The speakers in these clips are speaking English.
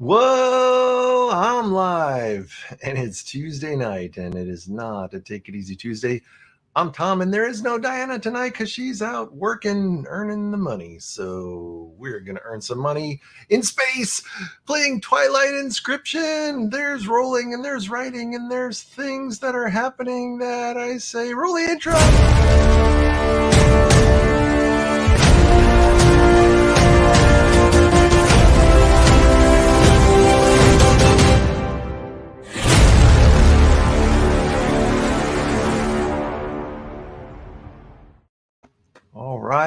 Whoa, I'm live, and it's Tuesday night, and it is not a Take It Easy Tuesday. I'm Tom, and there is no Diana tonight because she's out working, earning the money. So we're going to earn some money in space playing Twilight Inscription. There's rolling, and there's writing, and there's things that are happening that I say, roll the intro.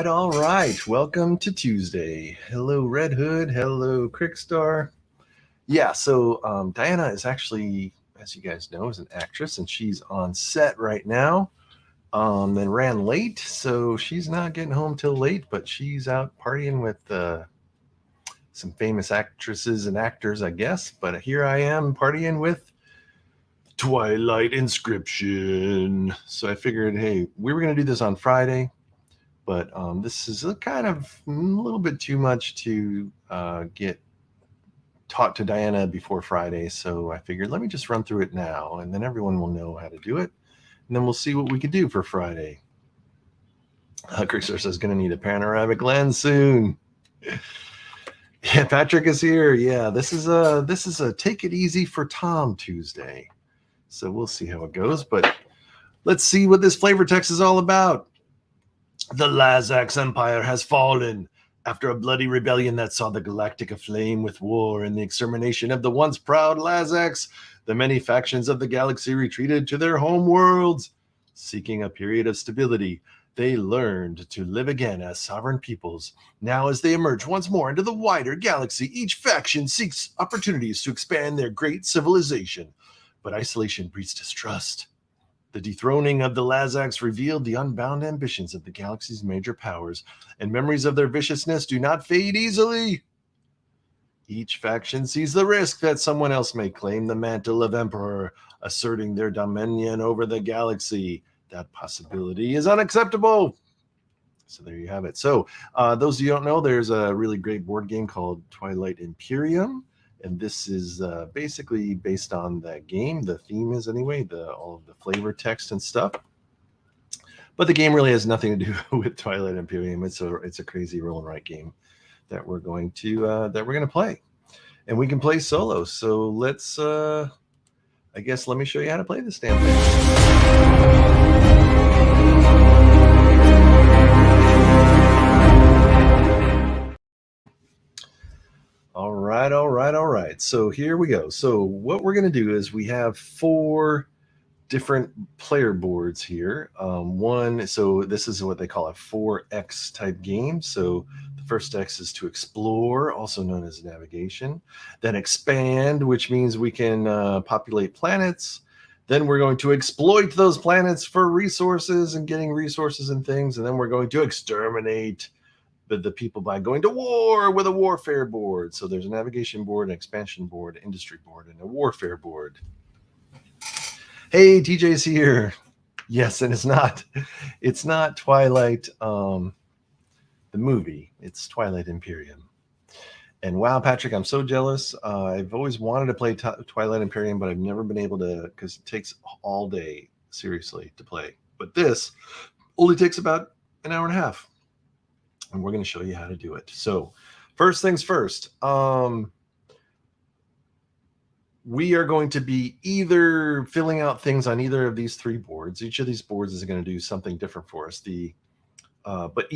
All right. Welcome to Tuesday. Hello, Red Hood. Hello, Crickstar. Yeah, so Diana is actually, as you guys know, is an actress, and she's on set right now. Then ran late, so she's not getting home till late, but she's out partying with some famous actresses and actors, I guess. But here I am partying with Twilight Inscription. So I figured, hey, we were going to do this on Friday. But this is a little bit too much to get taught to Diana before Friday. So I figured, let me just run through it now, and then everyone will know how to do it. And then we'll see what we can do for Friday. Crickstar says, going to need a panoramic lens soon. Yeah, Patrick is here. Yeah, this is a Take It Easy for Tom Tuesday. So we'll see how it goes. But let's see what this flavor text is all about. The Lazax Empire has fallen. After a bloody rebellion that saw the galactic aflame with war and the extermination of the once proud Lazax, the many factions of the galaxy retreated to their home worlds. Seeking a period of stability, they learned to live again as sovereign peoples. Now, as they emerge once more into the wider galaxy, each faction seeks opportunities to expand their great civilization. But isolation breeds distrust. The dethroning of the Lazax revealed the unbound ambitions of the galaxy's major powers, and memories of their viciousness do not fade easily. Each faction sees the risk that someone else may claim the mantle of Emperor, asserting their dominion over the galaxy. That possibility is unacceptable. So there you have it. So those of you who don't know, there's a really great board game called Twilight Imperium. And this is basically based on that game. The theme is anyway, all of the flavor text and stuff. But the game really has nothing to do with Twilight Imperium. It's a crazy roll and write game that we're going to play, and we can play solo. So let's, I guess, let me show you how to play this damn thing. All right. So here we go. So what we're going to do is we have 4 different player boards here. So this is what they call a 4X type game. So the first X is to explore, also known as navigation. Then expand, which means we can populate planets. Then we're going to exploit those planets for resources and getting resources and things. And then we're going to exterminate the people by going to war with a warfare board. So there's a navigation board, an expansion board, an industry board, and a warfare board. Hey, TJ's here. Yes, and it's not Twilight, the movie. It's Twilight Imperium. And wow, Patrick, I'm so jealous. I've always wanted to play Twilight Imperium, but I've never been able to, because it takes all day, seriously, to play. But this only takes about an hour and a half. And we're going to show you how to do it. So first things first, we are going to be either filling out things on either of these 3 boards. Each of these boards is going to do something different for us. But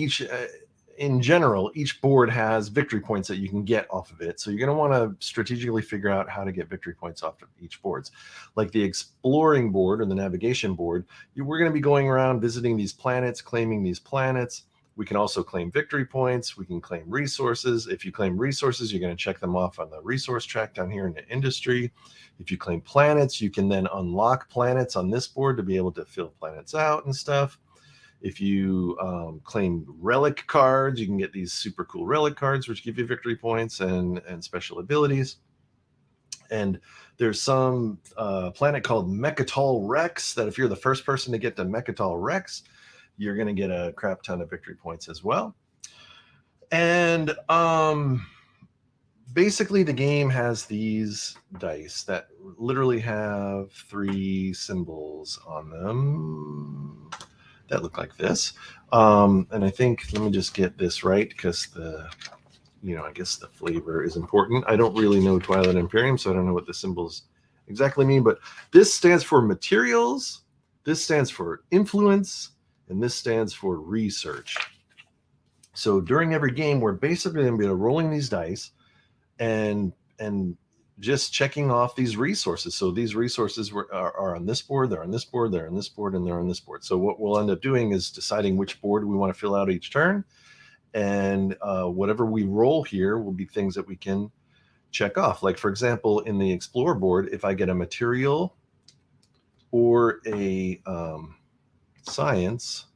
in general, each board has victory points that you can get off of it. So you're going to want to strategically figure out how to get victory points off of each boards. Like the exploring board or the navigation board, we're going to be going around visiting these planets, claiming these planets. We can also claim victory points. We can claim resources. If you claim resources, you're going to check them off on the resource track down here in the industry. If you claim planets, you can then unlock planets on this board to be able to fill planets out and stuff. If you claim relic cards, you can get these super cool relic cards, which give you victory points and special abilities. And there's some planet called Mechatol Rex that if you're the first person to get to Mechatol Rex, you're going to get a crap ton of victory points as well. And basically the game has these dice that literally have 3 symbols on them that look like this. And I think, let me just get this right, because I guess the flavor is important. I don't really know Twilight Imperium, so I don't know what the symbols exactly mean, but this stands for materials, this stands for influence, and this stands for research. So during every game, we're basically going to be rolling these dice and just checking off these resources. So these resources are on this board, they're on this board, they're on this board, and they're on this board. So what we'll end up doing is deciding which board we want to fill out each turn. And whatever we roll here will be things that we can check off. Like, for example, in the Explore board, if I get a material or a science,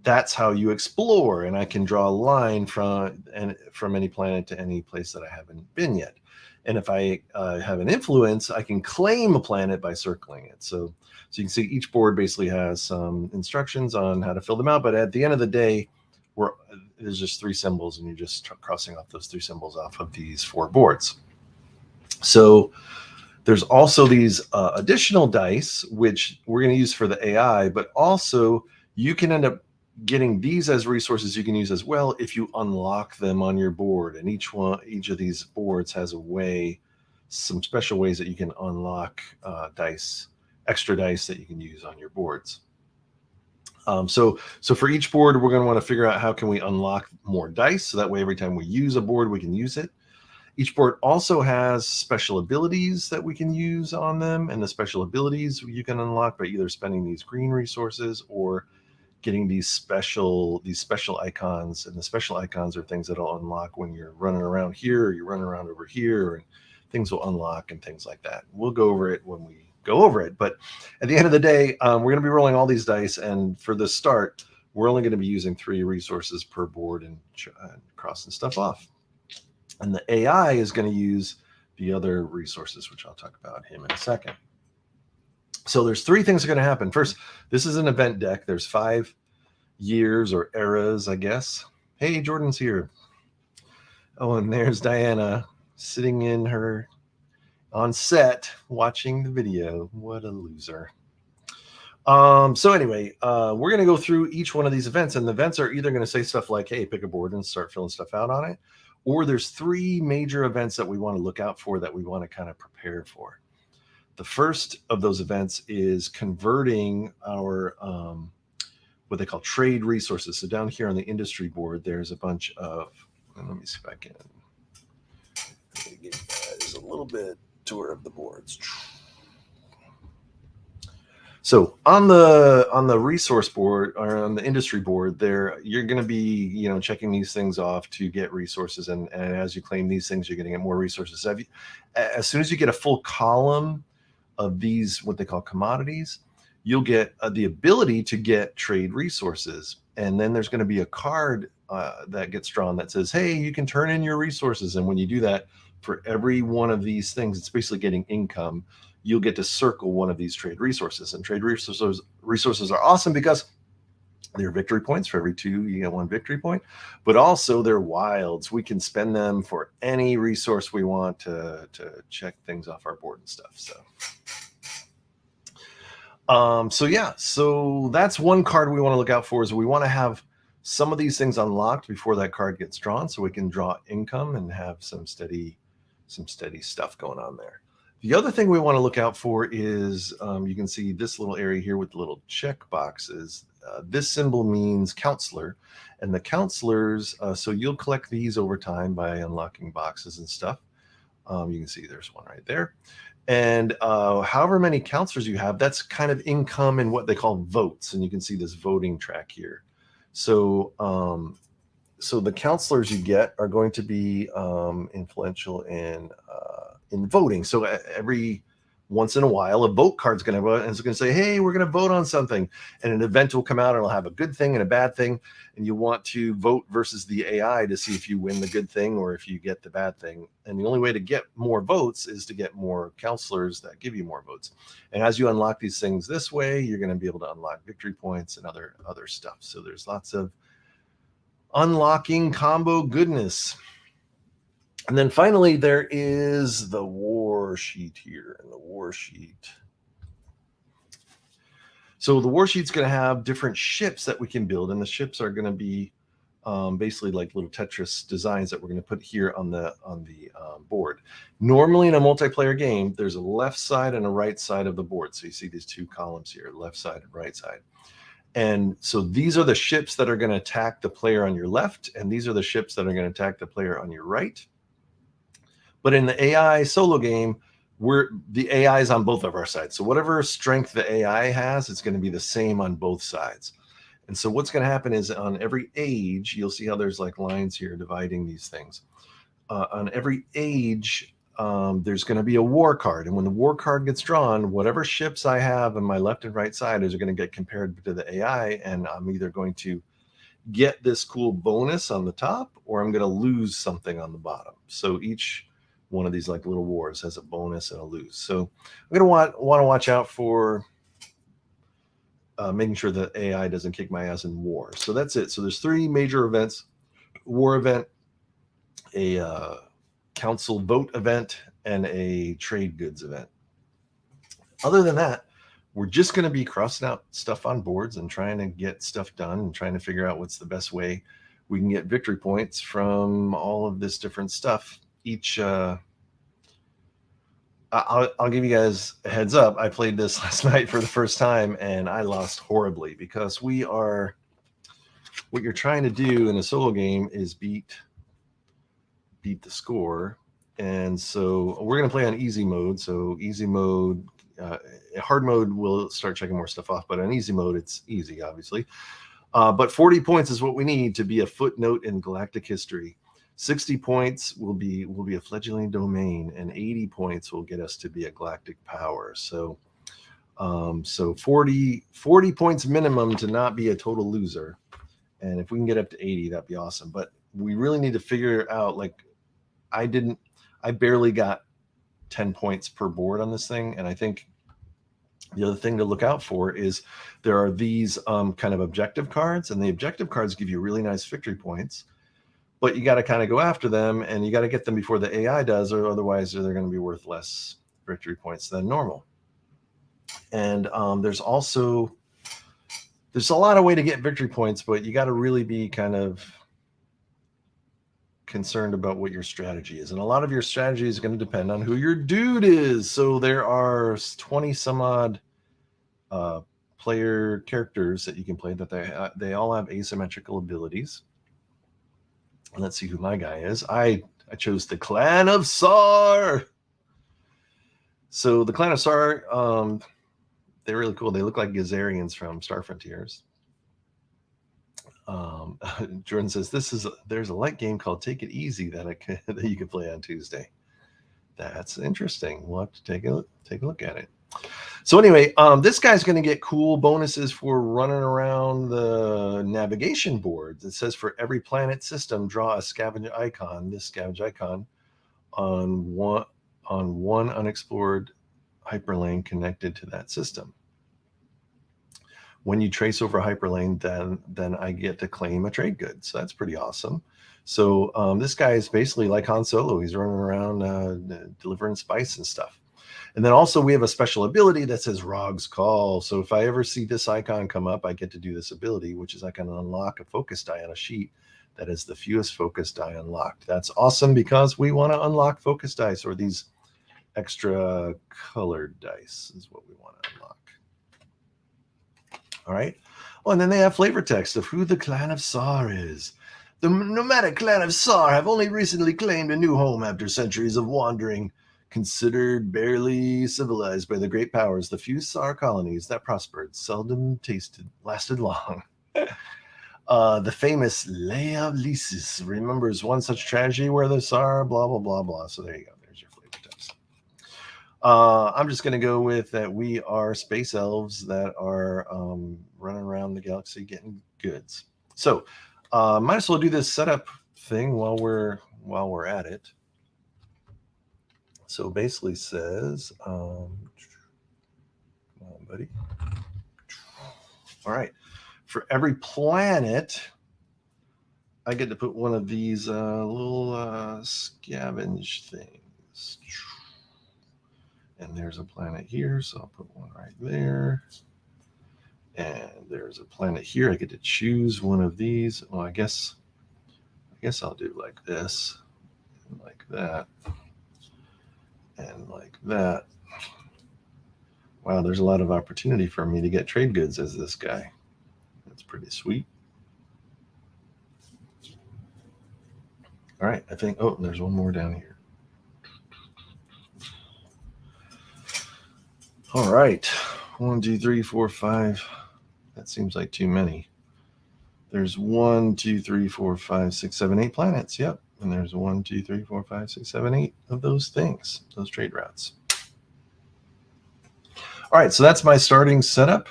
that's how you explore, and I can draw a line from any planet to any place that I haven't been yet. And if I have an influence, I can claim a planet by circling it. So you can see each board basically has some instructions on how to fill them out, but at the end of the day, there's just 3 symbols, and you're just crossing off those 3 symbols off of these 4 boards. So there's also these additional dice, which we're going to use for the AI, but also you can end up getting these as resources you can use as well if you unlock them on your board. And each of these boards has some special ways that you can unlock extra dice that you can use on your boards. So for each board, we're going to want to figure out how can we unlock more dice, so that way every time we use a board, we can use it. Each board also has special abilities that we can use on them, and the special abilities you can unlock by either spending these green resources or getting these special icons. And the special icons are things that'll unlock when you're running around here, or you're running around over here, and things will unlock and things like that. We'll go over it when we go over it. But at the end of the day, we're going to be rolling all these dice, and for the start, we're only going to be using 3 resources per board and crossing stuff off. And the AI is going to use the other resources, which I'll talk about him in a second. So there's 3 things that are going to happen. First, this is an event deck. There's 5 years or eras, I guess. Hey, Jordan's here. Oh, and there's Diana sitting on set watching the video. What a loser. So anyway, we're going to go through each one of these events, and the events are either going to say stuff like, hey, pick a board and start filling stuff out on it, or there's 3 major events that we want to look out for, that we want to kind of prepare for. The first of those events is converting our what they call trade resources. So down here on the industry board, there's a bunch of, let me see if I can give you guys a little bit tour of the boards. So on the resource board, or on the industry board, there you're going to be checking these things off to get resources, and as you claim these things, you're going to get more resources. As soon as you get a full column of these, what they call commodities, you'll get the ability to get trade resources, and then there's going to be a card that gets drawn that says, hey, you can turn in your resources. And when you do that, for every one of these things, it's basically getting income. You'll get to circle one of these trade resources, and trade resources are awesome because they're victory points. For every 2, you get 1 victory point, but also they're wilds. We can spend them for any resource we want to check things off our board and stuff. So that's one card we want to look out for, is we want to have some of these things unlocked before that card gets drawn, so we can draw income and have some steady stuff going on there. The other thing we want to look out for is, you can see this little area here with the little check boxes. This symbol means counselor, and the counselors, so you'll collect these over time by unlocking boxes and stuff. You can see there's one right there. And however many counselors you have, that's kind of income in what they call votes. And you can see this voting track here. So the counselors you get are going to be influential in voting. So every once in a while, a vote card's going to vote, and it's going to say, hey, we're going to vote on something. And an event will come out, and it'll have a good thing and a bad thing. And you want to vote versus the AI to see if you win the good thing or if you get the bad thing. And the only way to get more votes is to get more counselors that give you more votes. And as you unlock these things this way, you're going to be able to unlock victory points and other stuff. So there's lots of unlocking combo goodness. And then finally, there is the war sheet here. And the war sheet. So the war sheet's going to have different ships that we can build, and the ships are going to be basically like little Tetris designs that we're going to put here on the board. Normally in a multiplayer game, there's a left side and a right side of the board. So you see these two columns here, left side and right side. And so these are the ships that are going to attack the player on your left, and these are the ships that are going to attack the player on your right. But in the AI solo game, the AI is on both of our sides. So whatever strength the AI has, it's going to be the same on both sides. And so what's going to happen is on every age, you'll see how there's like lines here dividing these things. On every age, there's going to be a war card. And when the war card gets drawn, whatever ships I have on my left and right side is going to get compared to the AI. And I'm either going to get this cool bonus on the top, or I'm going to lose something on the bottom. So each one of these like little wars has a bonus and a lose. So I'm going to want to watch out for making sure that AI doesn't kick my ass in war. So that's it. So there's 3 major events: war event, a council vote event, and a trade goods event. Other than that, we're just going to be crossing out stuff on boards and trying to get stuff done and trying to figure out what's the best way we can get victory points from all of this different stuff. I'll give you guys a heads up. I played this last night for the first time, and I lost horribly because what you're trying to do in a solo game is beat the score. And so we're going to play on easy mode. So easy mode, hard mode, we'll start checking more stuff off, but on easy mode, it's easy, obviously. But 40 points is what we need to be a footnote in galactic history. 60 points will be a fledgling domain, and 80 points will get us to be a galactic power. So 40 points minimum to not be a total loser. And if we can get up to 80, that'd be awesome. But we really need to figure out, like, I barely got 10 points per board on this thing. And I think the other thing to look out for is there are these kind of objective cards, and the objective cards give you really nice victory points, but you got to kind of go after them, and you got to get them before the AI does, or otherwise they're going to be worth less victory points than normal. And there's a lot of way to get victory points, but you got to really be kind of concerned about what your strategy is. And a lot of your strategy is going to depend on who your dude is. So there are 20 some odd player characters that you can play that they all have asymmetrical abilities. Let's see who my guy is. I chose the Clan of Sar. So the Clan of Sar, they're really cool. They look like Gazarians from Star Frontiers. Jordan says there's a light game called Take It Easy that you can play on Tuesday. That's interesting. We'll have to take a look at it. So anyway, this guy's going to get cool bonuses for running around the navigation boards. It says for every planet system, draw a scavenge icon. This scavenge icon on one unexplored hyperlane connected to that system. When you trace over a hyperlane, then I get to claim a trade good. So that's pretty awesome. So this guy is basically like Han Solo. He's running around delivering spice and stuff. And then also we have a special ability that says Rog's Call. So if I ever see this icon come up, I get to do this ability, which is I can unlock a focus die on a sheet that is the fewest focus die unlocked. That's awesome because we want to unlock focus dice, or these extra colored dice is what we want to unlock. All right. Oh, and then they have flavor text of who the Clan of Sar is. The nomadic Clan of Sar have only recently claimed a new home after centuries of wandering. Considered barely civilized by the great powers, the few Sar colonies that prospered seldom lasted long. The famous Lay of Lysis remembers one such tragedy where the Sar, blah, blah, blah, blah. So there you go. There's your flavor text. I'm just going to go with that we are space elves that are running around the galaxy getting goods. So might as well do this setup thing while we're at it. So basically says, come on, buddy. All right. For every planet, I get to put one of these little scavenge things. And there's a planet here, so I'll put one right there. And there's a planet here. I get to choose one of these. Well, I guess I'll do like this, and like that, and like that. Wow, there's a lot of opportunity for me to get trade goods as this guy. That's pretty sweet. All right, I think, oh, there's one more down here. All right, 1, 2, 3, 4, 5. That seems like too many. There's 1, 2, 3, 4, 5, 6, 7, 8 planets. Yep. And there's 1, 2, 3, 4, 5, 6, 7, 8 of those things, those trade routes. All right, so that's my starting setup.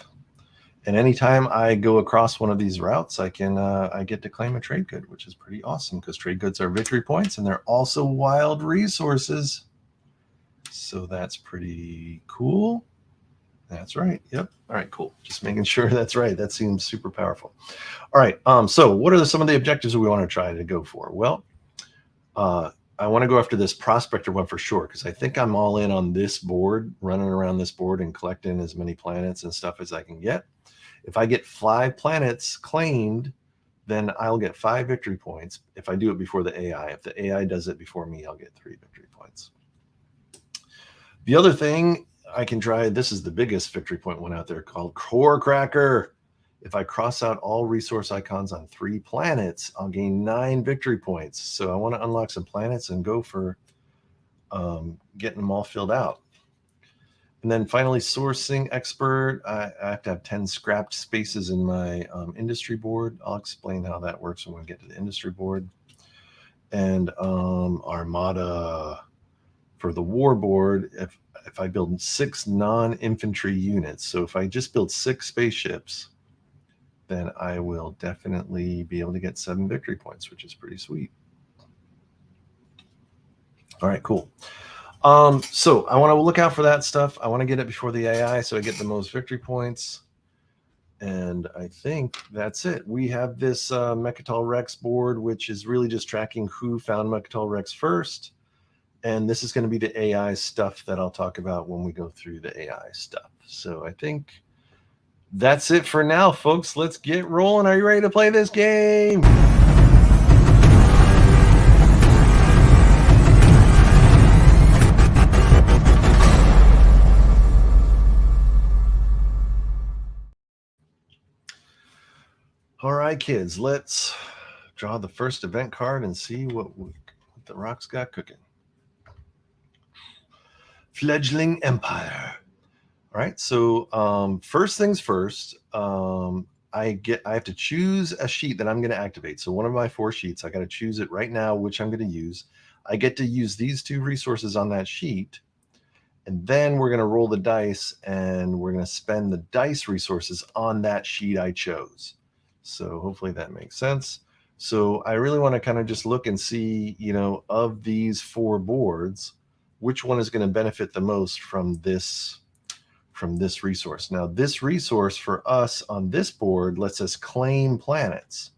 And anytime I go across one of these routes, I get to claim a trade good, which is pretty awesome because trade goods are victory points and they're also wild resources. So that's pretty cool. That's right. Yep. All right, cool. Just making sure that's right. That seems super powerful. All right. So what are some of the objectives that we want to try to go for? Well, I want to go after this prospector one for sure, because I think I'm all in on this board, running around this board and collecting as many planets and stuff as I can get. If I get 5 planets claimed, then I'll get 5 victory points if I do it before the AI. If the AI does it before me, I'll get 3 victory points. The other thing I can try, this is the biggest victory point one out there, called Core Cracker. If I cross out all resource icons on 3 planets, I'll gain 9 victory points. So I want to unlock some planets and go for getting them all filled out. And then finally, sourcing expert. I have to have 10 scrapped spaces in my industry board. I'll explain how that works when we get to the industry board. And armada for the war board. If I build 6 non-infantry units, so if I just build 6 spaceships, then I will definitely be able to get 7 victory points, which is pretty sweet. All right, cool. So I want to look out for that stuff. I want to get it before the AI so I get the most victory points. And I think that's it. We have this Mechatol Rex board, which is really just tracking who found Mechatol Rex first. And this is going to be the AI stuff that I'll talk about when we go through the AI stuff. So I think that's it for now, folks. Let's get rolling. Are you ready to play this game? All right, kids, let's draw the first event card and see what the rocks got cooking. Fledgling Empire. All right, so first things first, I have to choose a sheet that I'm going to activate. So one of my 4 sheets, I got to choose it right now, which I'm going to use. I get to use these 2 resources on that sheet, and then we're going to roll the dice, and we're going to spend the dice resources on that sheet I chose. So hopefully that makes sense. So I really want to kind of just look and see, of these 4 boards, which one is going to benefit the most from this resource. Now, this resource for us on this board lets us claim planets.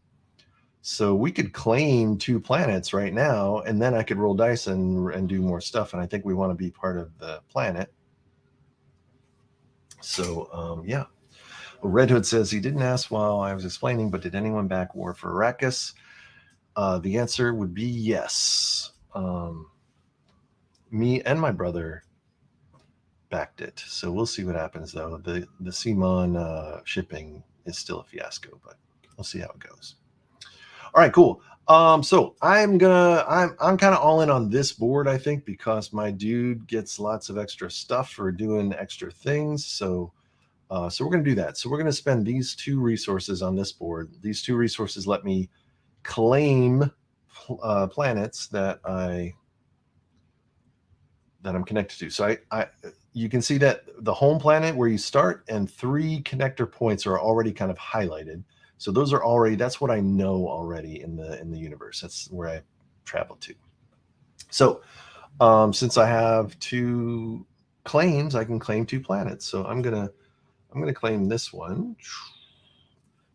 So we could claim 2 planets right now, and then I could roll dice and do more stuff. And I think we want to be part of the planet. So, yeah. Red Hood says he didn't ask while I was explaining, but did anyone back War for Arrakis? The answer would be yes. Me and my brother backed it. So we'll see what happens, though. The Simon shipping is still a fiasco, but we'll see how it goes. All right, cool. So I'm kind of all in on this board, I think, because my dude gets lots of extra stuff for doing extra things. So we're going to do that. So we're going to spend these 2 resources on this board. These 2 resources let me claim planets that I'm connected to. So you can see that the home planet where you start and 3 connector points are already kind of highlighted. So those are already, that's what I know already in the universe. That's where I traveled to. So since I have 2 claims, I can claim 2 planets. So I'm gonna claim this one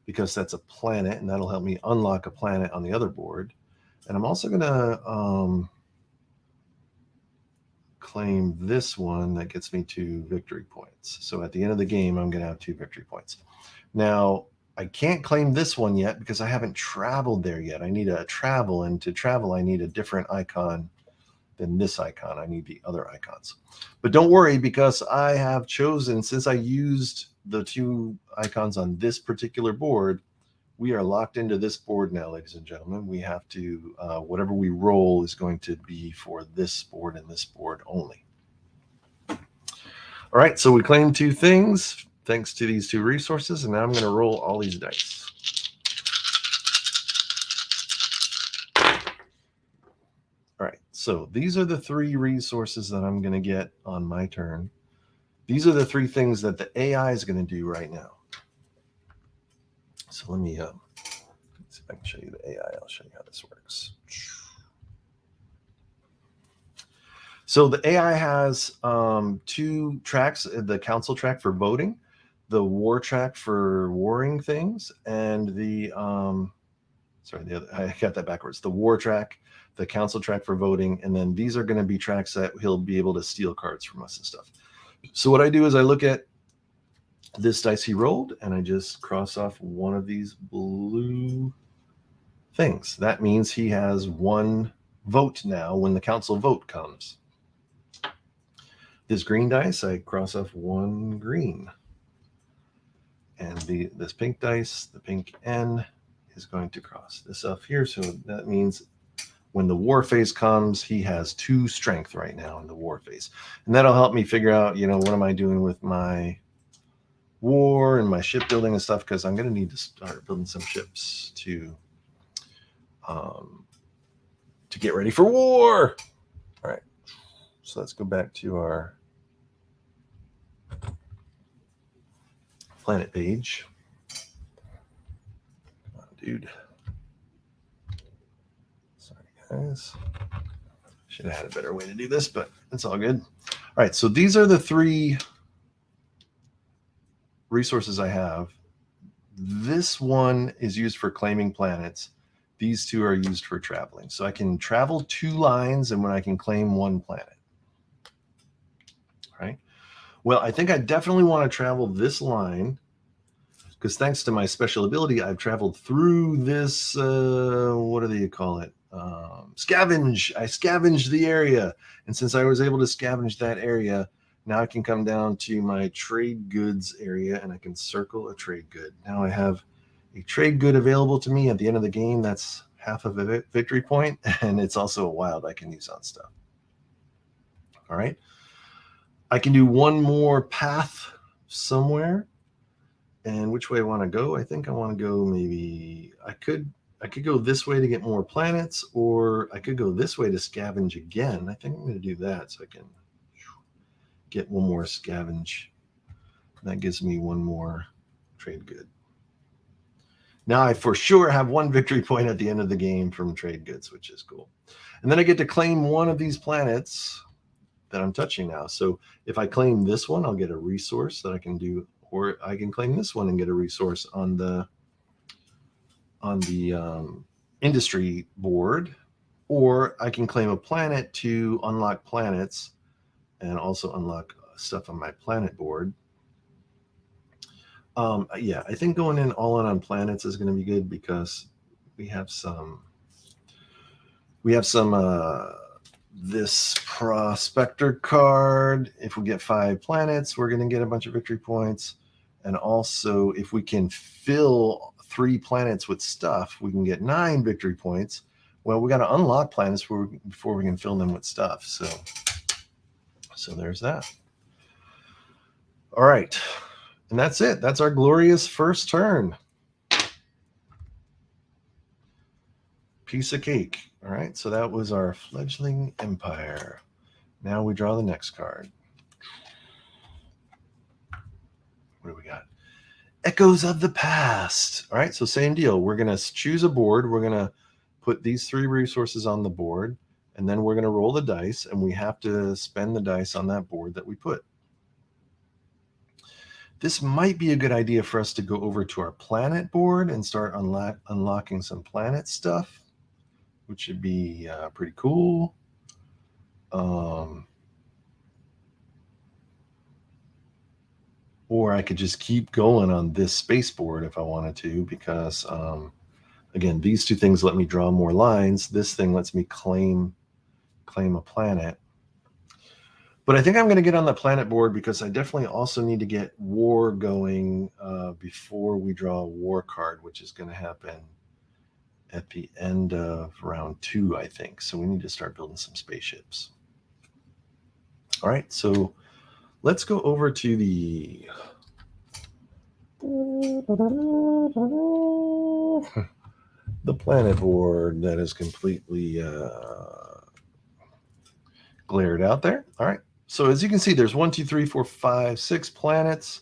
because that's a planet, and that'll help me unlock a planet on the other board. And I'm also going to claim this one that gets me 2 victory points. So at the end of the game, I'm going to have 2 victory points. Now, I can't claim this one yet because I haven't traveled there yet. I need a travel, and to travel, I need a different icon than this icon. I need the other icons. But don't worry, because I have chosen, since I used the 2 icons on this particular board, we are locked into this board now, ladies and gentlemen. We have to, whatever we roll is going to be for this board and this board only. All right, so we claimed 2 things thanks to these 2 resources, and now I'm going to roll all these dice. All right, so these are the 3 resources that I'm going to get on my turn. These are the 3 things that the AI is going to do right now. So let me see if I can show you the AI. I'll show you how this works. So the AI has 2 tracks: the council track for voting, the war track for warring things, and the I got that backwards. The war track, the council track for voting, and then these are going to be tracks that he'll be able to steal cards from us and stuff. So what I do is I look at this dice he rolled, and I just cross off one of these blue things. That means he has 1 vote now when the council vote comes. This green dice, I cross off 1 green. And this pink dice, the pink N, is going to cross this off here. So that means when the war phase comes, he has 2 strength right now in the war phase. And that'll help me figure out, what am I doing with my war and my shipbuilding and stuff, because I'm going to need to start building some ships to get ready for war. All right, so let's go back to our planet page. Come on, dude. Sorry, guys. Should have had a better way to do this, but it's all good. All right, so these are the 3 resources I have. This one is used for claiming planets. These 2 are used for traveling. So I can travel 2 lines, and when I can claim 1 planet. All right. Well, I think I definitely want to travel this line, because thanks to my special ability, I've traveled through this, what do you call it? Scavenge. I scavenged the area. And since I was able to scavenge that area, now I can come down to my trade goods area, and I can circle a trade good. Now I have a trade good available to me at the end of the game. That's half of a victory point, and it's also a wild I can use on stuff. All right. I can do 1 more path somewhere. And which way I want to go? I think I want to go, maybe I could go this way to get more planets, or I could go this way to scavenge again. I think I'm going to do that so I can get 1 more scavenge. That gives me 1 more trade good. Now I for sure have 1 victory point at the end of the game from trade goods, which is cool. And then I get to claim 1 of these planets that I'm touching now. So if I claim this one, I'll get a resource that I can do, or I can claim this one and get a resource on the industry board, or I can claim a planet to unlock planets and also unlock stuff on my planet board. Yeah, I think going in all in on planets is going to be good, because we have some this prospector card. If we get 5 planets, we're going to get a bunch of victory points. And also, if we can fill 3 planets with stuff, we can get 9 victory points. Well, we got to unlock planets before we can fill them with stuff. So there's that. All right. And that's it. That's our glorious first turn. Piece of cake. All right. So that was our fledgling empire. Now we draw the next card. What do we got? Echoes of the past. All right. So same deal. We're going to choose a board. We're going to put these 3 resources on the board, and then we're going to roll the dice, and we have to spend the dice on that board that we put. This might be a good idea for us to go over to our planet board and start unlocking some planet stuff, which should be pretty cool. Or I could just keep going on this spaceport if I wanted to, because again, these two things let me draw more lines. This thing lets me claim a planet. But I think I'm going to get on the planet board because I definitely also need to get war going before we draw a war card, which is going to happen at the end of round 2, I think. So we need to start building some spaceships. All right, so let's go over to the planet board that is completely glared out there. All right. So as you can see, there's 1, 2, 3, 4, 5, 6 planets.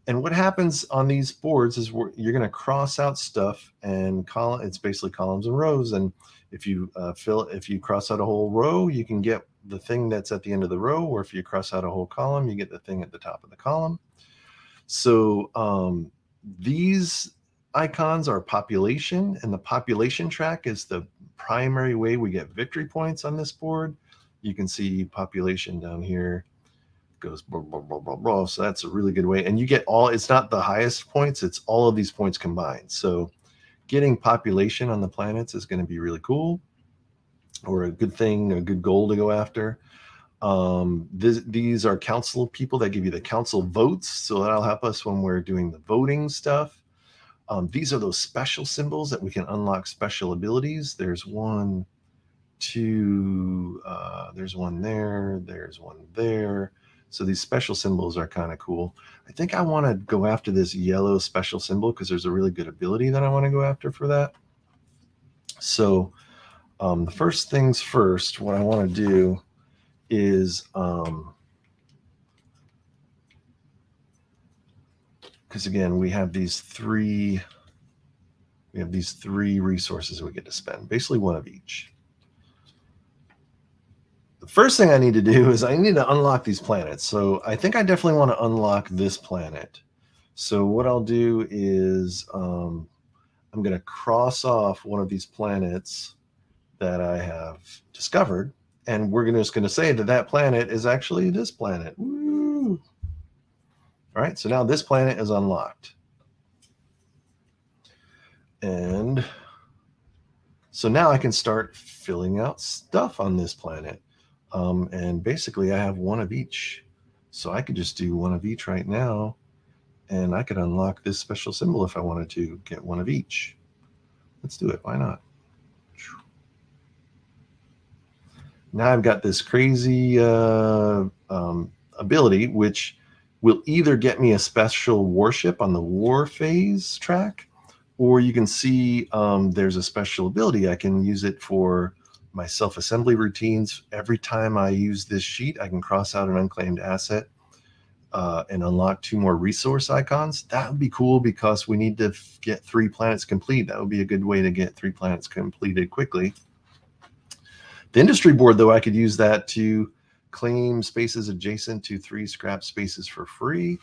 And what happens on these boards is you're going to cross out stuff and it's basically columns and rows. And if you if you cross out a whole row, you can get the thing that's at the end of the row. Or if you cross out a whole column, you get the thing at the top of the column. So these icons are population, and the population track is the primary way we get victory points on this board. You can see population down here goes blah, blah, blah, blah, blah. So that's a really good way. And you get it's not the highest points, it's all of these points combined. So getting population on the planets is going to be really cool, or a good thing, a good goal to go after. These are council people that give you the council votes. So that'll help us when we're doing the voting stuff. These are those special symbols that we can unlock special abilities. There's 1, 2, there's one there, there's one there. So these special symbols are kind of cool. I think I want to go after this yellow special symbol because there's a really good ability that I want to go after for that. So the first things first, what I want to do is because again, we have these three resources we get to spend, basically one of each. The first thing I need to do is I need to unlock these planets. So I think I definitely want to unlock this planet. So what I'll do is I'm going to cross off one of these planets that I have discovered, and we're just going to say that that planet is actually this planet. Woo! All right, so now this planet is unlocked. And so now I can start filling out stuff on this planet. And basically I have one of each. So I could just do one of each right now, and I could unlock this special symbol if I wanted to get one of each. Let's do it. Why not? Now I've got this crazy ability, which will either get me a special warship on the war phase track, or you can see there's a special ability. I can use it for my self-assembly routines. Every time I use this sheet, I can cross out an unclaimed asset and unlock 2 more resource icons. That would be cool because we need to get 3 planets complete. That would be a good way to get 3 planets completed quickly. The industry board, though, I could use that to claim spaces adjacent to 3 scrap spaces for free,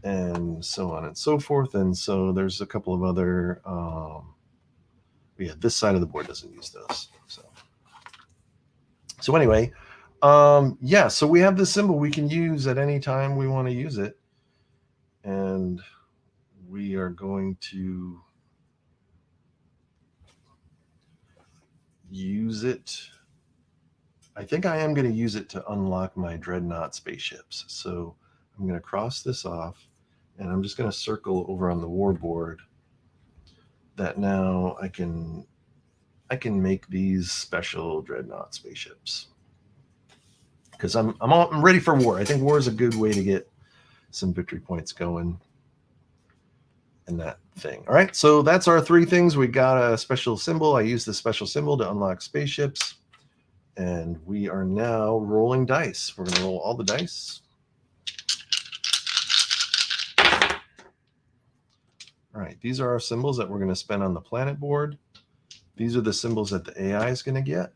and so on and so forth. And so there's a couple of other, yeah, this side of the board doesn't use those. So anyway, yeah, so we have this symbol we can use at any time we want to use it. And we are going to use it. I think I am going to use it to unlock my dreadnought spaceships. So I'm going to cross this off, and I'm just going to circle over on the war board that now I can make these special dreadnought spaceships, because I'm ready for war. I think war is a good way to get some victory points going and that thing. All right, so that's our 3 things. We got a special symbol. I used the special symbol to unlock spaceships, and we are now rolling dice. We're going to roll all the dice. All right, these are our symbols that we're going to spend on the planet board. These are the symbols that the AI is going to get.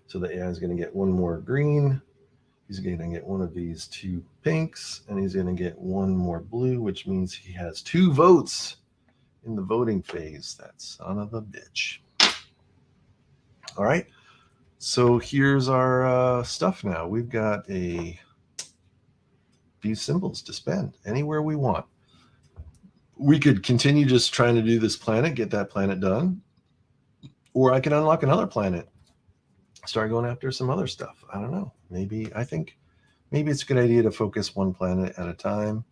So the AI is going to get 1 more green, He's going to get one of these 2 pinks, and he's going to get 1 more blue, which means he has 2 votes in the voting phase. That son of a bitch. All right. So here's our stuff now. We've got these symbols to spend anywhere we want. We could continue just trying to do this planet, get that planet done. Or I can unlock another planet, start going after some other stuff. I don't know. I think maybe it's a good idea to focus one planet at a time.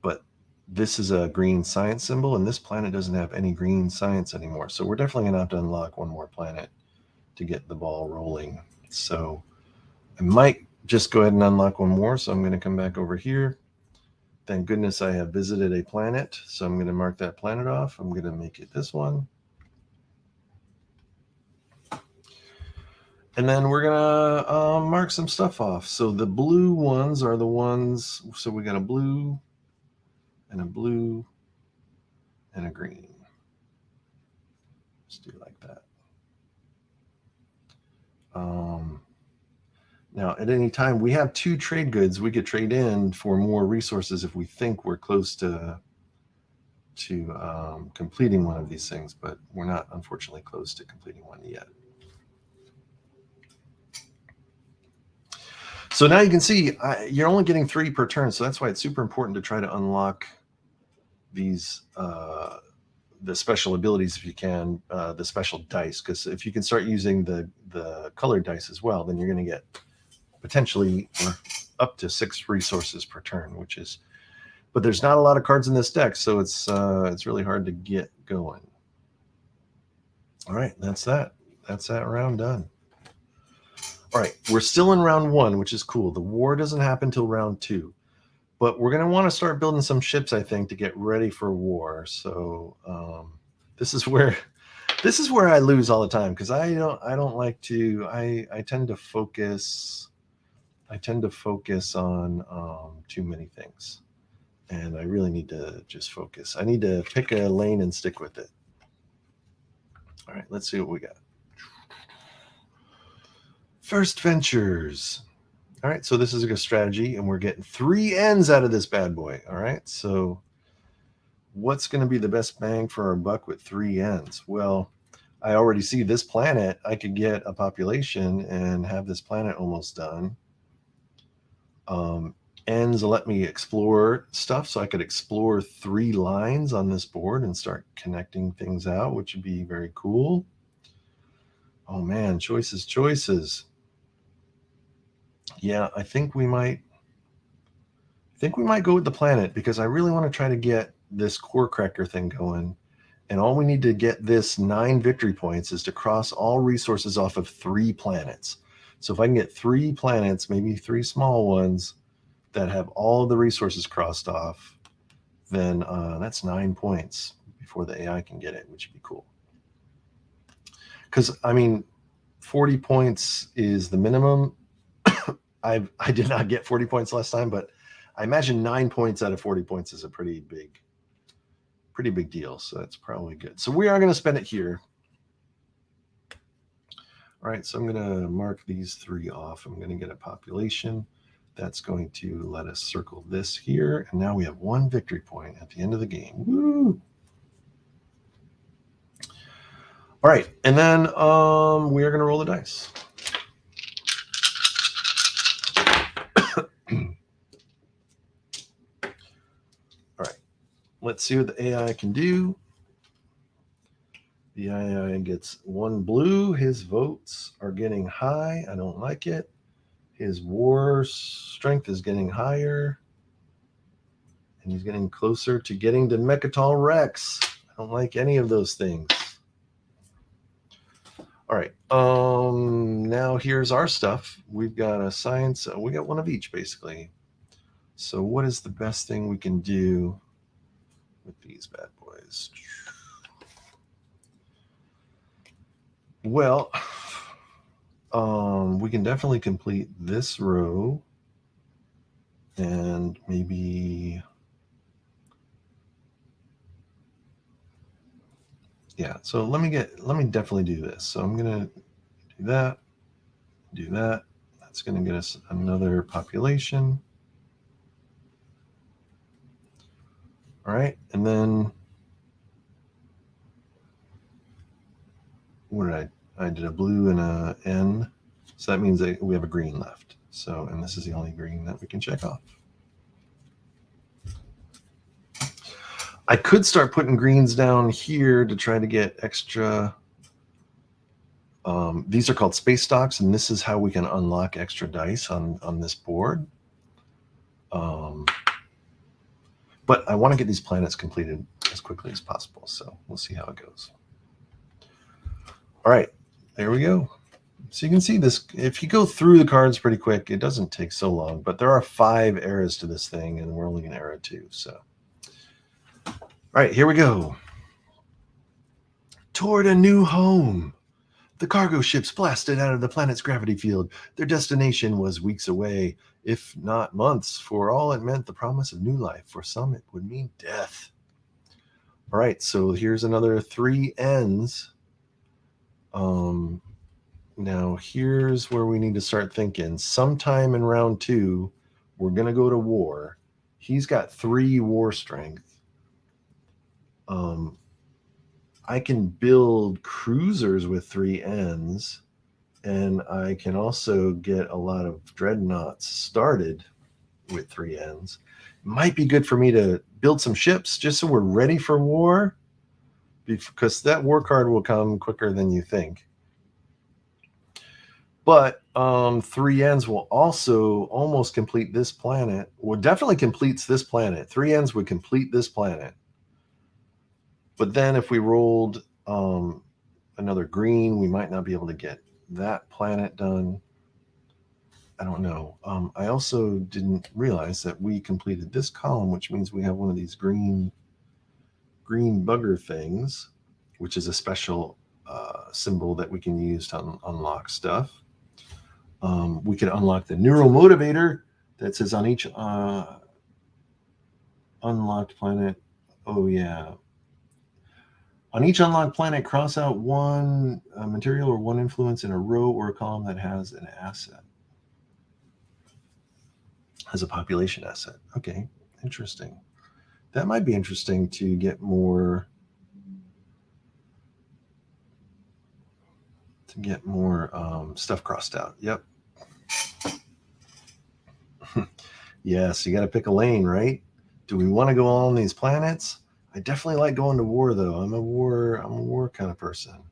But this is a green science symbol, and this planet doesn't have any green science anymore. So we're definitely going to have to unlock one more planet to get the ball rolling. So I might just go ahead and unlock one more. So I'm going to come back over here. Thank goodness I have visited a planet. So I'm going to mark that planet off. I'm going to make it this one. And then we're going to mark some stuff off. So the blue ones are the ones. So we got a blue and a blue and a green. Let's do it like that. Now, at any time, we have 2 trade goods. We could trade in for more resources if we think we're close to completing one of these things, but we're not, unfortunately, close to completing one yet. So now you can see you're only getting 3 per turn, so that's why it's super important to try to unlock these the special abilities if you can, the special dice, because if you can start using the colored dice as well, then you're going to get potentially up to 6 resources per turn, but there's not a lot of cards in this deck, so it's really hard to get going. All right, that's that round done. All right, we're still in round 1, which is cool. The war doesn't happen till round 2, but we're going to want to start building some ships, I think, to get ready for war. So this is where I lose all the time, because I don't like to. I tend to focus. On too many things, and I really need to just focus. I need to pick a lane and stick with it. All right, let's see what we got. First Ventures. All right, so this is a good strategy, and we're getting 3 ends out of this bad boy. All right, so what's going to be the best bang for our buck with 3 ends? Well, I already see this planet. I could get a population and have this planet almost done. Ends will let me explore stuff, so I could explore 3 lines on this board and start connecting things out, which would be very cool. Oh man, choices. Yeah, I think we might go with the planet, because I really want to try to get this core cracker thing going. And all we need to get this 9 victory points is to cross all resources off of 3 planets. So if I can get 3 planets, maybe 3 small ones, that have all the resources crossed off, then that's 9 points before the AI can get it, which would be cool. Because, I mean, 40 points is the minimum. I did not get 40 points last time, but I imagine 9 points out of 40 points is a pretty big deal. So that's probably good. So we are going to spend it here. All right, so I'm going to mark these 3 off. I'm going to get a population. That's going to let us circle this here. And now we have 1 victory point at the end of the game. Woo! All right, and then we are going to roll the dice. All right, let's see what the AI can do. The AI gets 1 blue. His votes are getting high. I don't like it. His war strength is getting higher. And he's getting closer to getting to Mechatol Rex. I don't like any of those things. All right. Now here's our stuff. We've got a science. We got 1 of each, basically. So what is the best thing we can do with these bad boys? Well, we can definitely complete this row, and maybe, yeah. So let me definitely do this. So I'm gonna do that. Do that. That's going to get us another population. All right, and then what did I did a blue and a N, so that means that we have a green left. So, and this is the only green that we can check off. I could start putting greens down here to try to get extra. These are called space stocks, and this is how we can unlock extra dice on this board. But I want to get these planets completed as quickly as possible, so we'll see how it goes. All right, there we go. So you can see this, if you go through the cards pretty quick, it doesn't take so long, but there are 5 eras to this thing, and we're only in era 2, so. All right, here we go. Toward a new home. The cargo ships blasted out of the planet's gravity field. Their destination was weeks away, if not months. For all, it meant the promise of new life. For some, it would mean death. All right, so here's another 3 N's. Now, here's where we need to start thinking. Sometime in round 2, we're going to go to war. He's got 3 war strength. I can build cruisers with 3 N's, and I can also get a lot of dreadnoughts started with 3 N's. It might be good for me to build some ships just so we're ready for war, because that war card will come quicker than you think. But 3 N's will also almost complete this planet. Well, definitely completes this planet. 3 N's would complete this planet. But then if we rolled another green, we might not be able to get that planet done. I don't know. I also didn't realize that we completed this column, which means we have one of these green bugger things, which is a special symbol that we can use to unlock stuff. We could unlock the neural motivator that says on each unlocked planet. Oh, yeah. On each unlocked planet, cross out 1 material or 1 influence in a row or a column that has an asset. Has a population asset. Okay, interesting. That might be interesting to get more stuff crossed out. Yep. Yes, you got to pick a lane, right? Do we want to go on these planets? I definitely like going to war, though. I'm a war kind of person.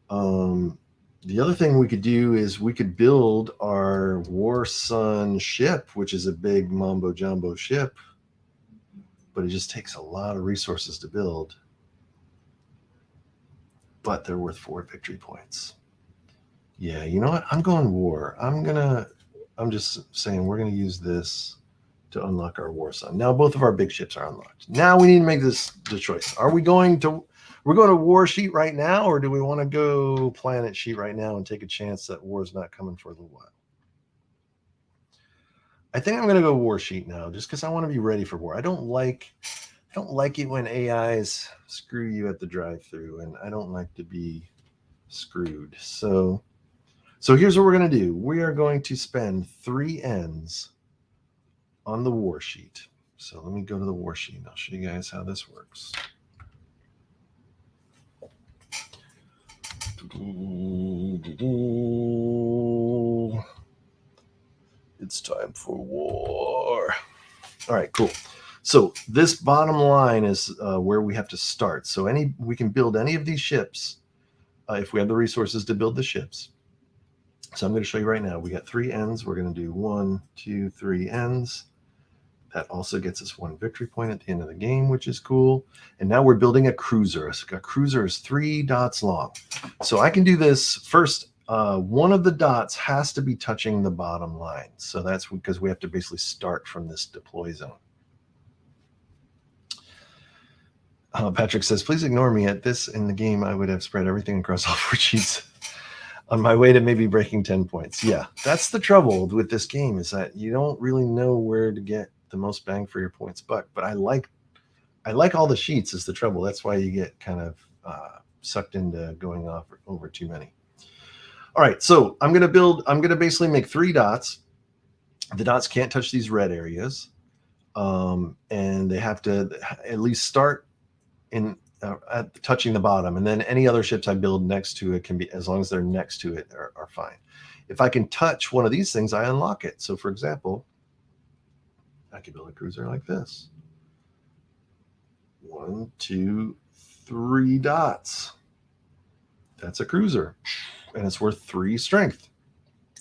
The other thing we could do is we could build our War Sun ship, which is a big mambo jumbo ship, but it just takes a lot of resources to build. But they're worth 4 victory points. Yeah, you know what? I'm going war. I'm just saying we're gonna use this to unlock our War Sun. Now both of our big ships are unlocked. Now we need to make the choice. We're going to war sheet right now, or do we want to go planet sheet right now and take a chance that war's not coming for a little while? I think I'm going to go war sheet now, just because I want to be ready for war. I don't like it when AIs screw you at the drive-through, and I don't like to be screwed. So here's what we're going to do. We are going to spend 3 N's on the war sheet. So let me go to the war sheet and I'll show you guys how this works. It's time for war. All right, cool. So this bottom line is where we have to start. So we can build any of these ships if we have the resources to build the ships. So I'm going to show you right now. We got 3 N's. We're going to do 1, 2, 3 N's. That also gets us 1 victory point at the end of the game, which is cool. And now we're building a cruiser. A cruiser is 3 dots long. So I can do this first. One of the dots has to be touching the bottom line. So that's because we have to basically start from this deploy zone. Patrick says, please ignore me. At this in the game, I would have spread everything across all 4 sheets on my way to maybe breaking 10 points. Yeah, that's the trouble with this game, is that you don't really know where to get the most bang for your points buck. But I like all the sheets is the trouble. That's why you get kind of sucked into going off over too many. All right, so I'm going to basically make 3 dots. The dots can't touch these red areas. And they have to at least start in at touching the bottom, and then any other ships I build next to it can be, as long as they're next to it, are fine. If I can touch one of these things, I unlock it. So for example, I could build a cruiser like this. 1, 2, 3 dots. That's a cruiser, and it's worth 3 strength.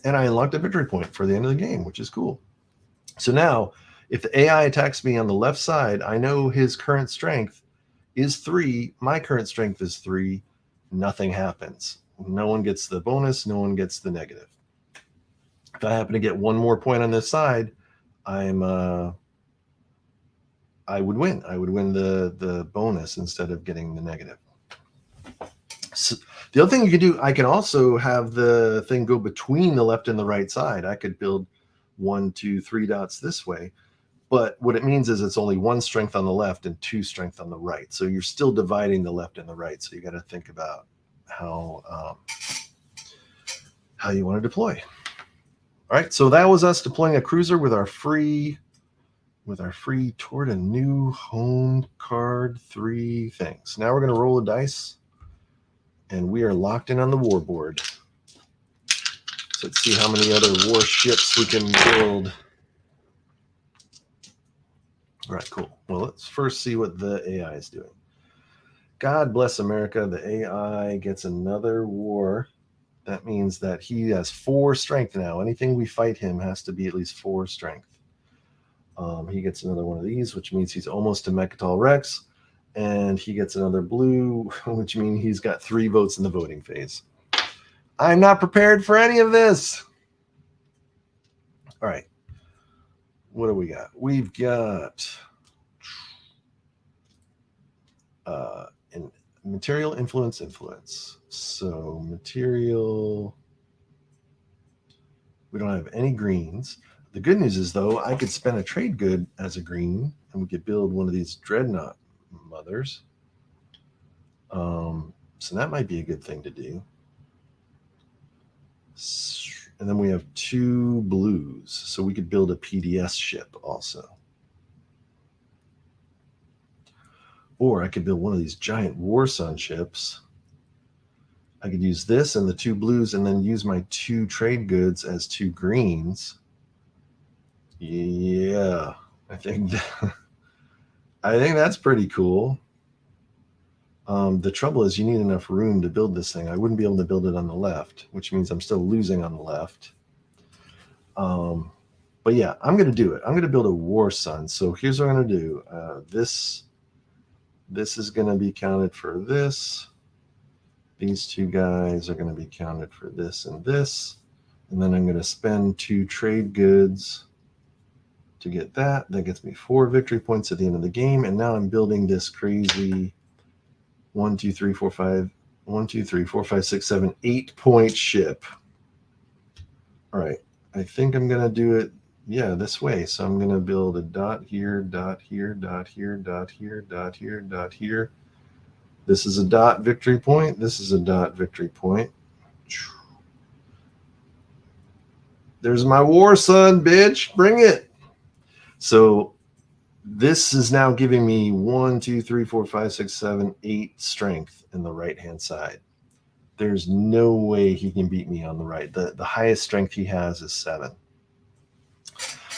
And I unlocked a victory point for the end of the game, which is cool. So now, if the AI attacks me on the left side, I know his current strength is 3. My current strength is 3. Nothing happens. No one gets the bonus. No one gets the negative. If I happen to get 1 more point on this side, I would win. I would win the bonus instead of getting the negative. So the other thing you can do, I can also have the thing go between the left and the right side. I could build 1, 2, 3 dots this way. But what it means is it's only 1 strength on the left and 2 strength on the right. So you're still dividing the left and the right. So you got to think about how you want to deploy. All right. So that was us deploying a cruiser with our free toward a new home card 3 things. Now we're going to roll a dice, and we are locked in on the war board. So let's see how many other war ships we can build. All right, cool. Well, let's first see what the AI is doing. God bless America. The AI gets another war. That means that he has 4 strength now. Anything we fight him has to be at least 4 strength. He gets another one of these, which means he's almost to Mechatol Rex. And he gets another blue, which means he's got 3 votes in the voting phase. I'm not prepared for any of this. All right. What do we got? We've got material influence. So material, we don't have any greens. The good news is, though, I could spend a trade good as a green, and we could build one of these dreadnought mothers. So that might be a good thing to do. And then we have 2 blues, so we could build a PDS ship also. Or I could build one of these giant War Sun ships. I could use this and the 2 blues, and then use my 2 trade goods as 2 greens. Yeah, I think that's pretty cool. The trouble is you need enough room to build this thing. I wouldn't be able to build it on the left, which means I'm still losing on the left. But yeah, I'm going to do it. I'm going to build a War Sun. So here's what I'm going to do. This is going to be counted for this. These 2 guys are going to be counted for this and this. And then I'm going to spend 2 trade goods to get that. That gets me 4 victory points at the end of the game. And now I'm building this crazy 1, 2, 3, 4, 5, 1, 2, 3, 4, 5, 6, 7, 8-point ship. All right. I think I'm going to do it, this way. So I'm going to build a dot here, dot here, dot here, dot here, dot here, dot here. This is a dot victory point. This is a dot victory point. There's my War Sun, bitch. Bring it. So this is now giving me 1, 2, 3, 4, 5, 6, 7, 8 strength in the right-hand side. There's no way he can beat me on the right. The highest strength he has is 7.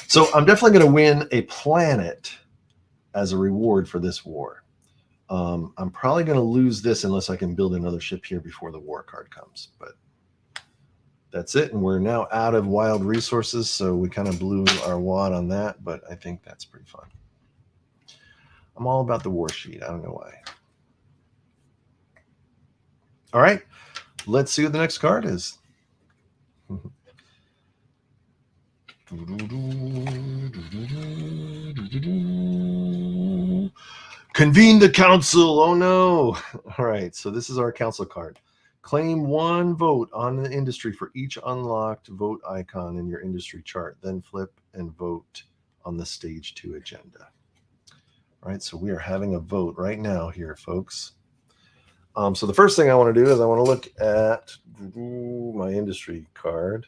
So I'm definitely going to win a planet as a reward for this war. I'm probably going to lose this unless I can build another ship here before the war card comes. But that's it. And we're now out of wild resources, so we kind of blew our wad on that. But I think that's pretty fun. I'm all about the war sheet. I don't know why. All right. Let's see what the next card is. Convene the council. Oh no. All right. So this is our council card. Claim 1 vote on the industry for each unlocked vote icon in your industry chart. Then flip and vote on the stage 2 agenda. All right. So we are having a vote right now here, folks. So the first thing I want to do is I want to look at my industry card.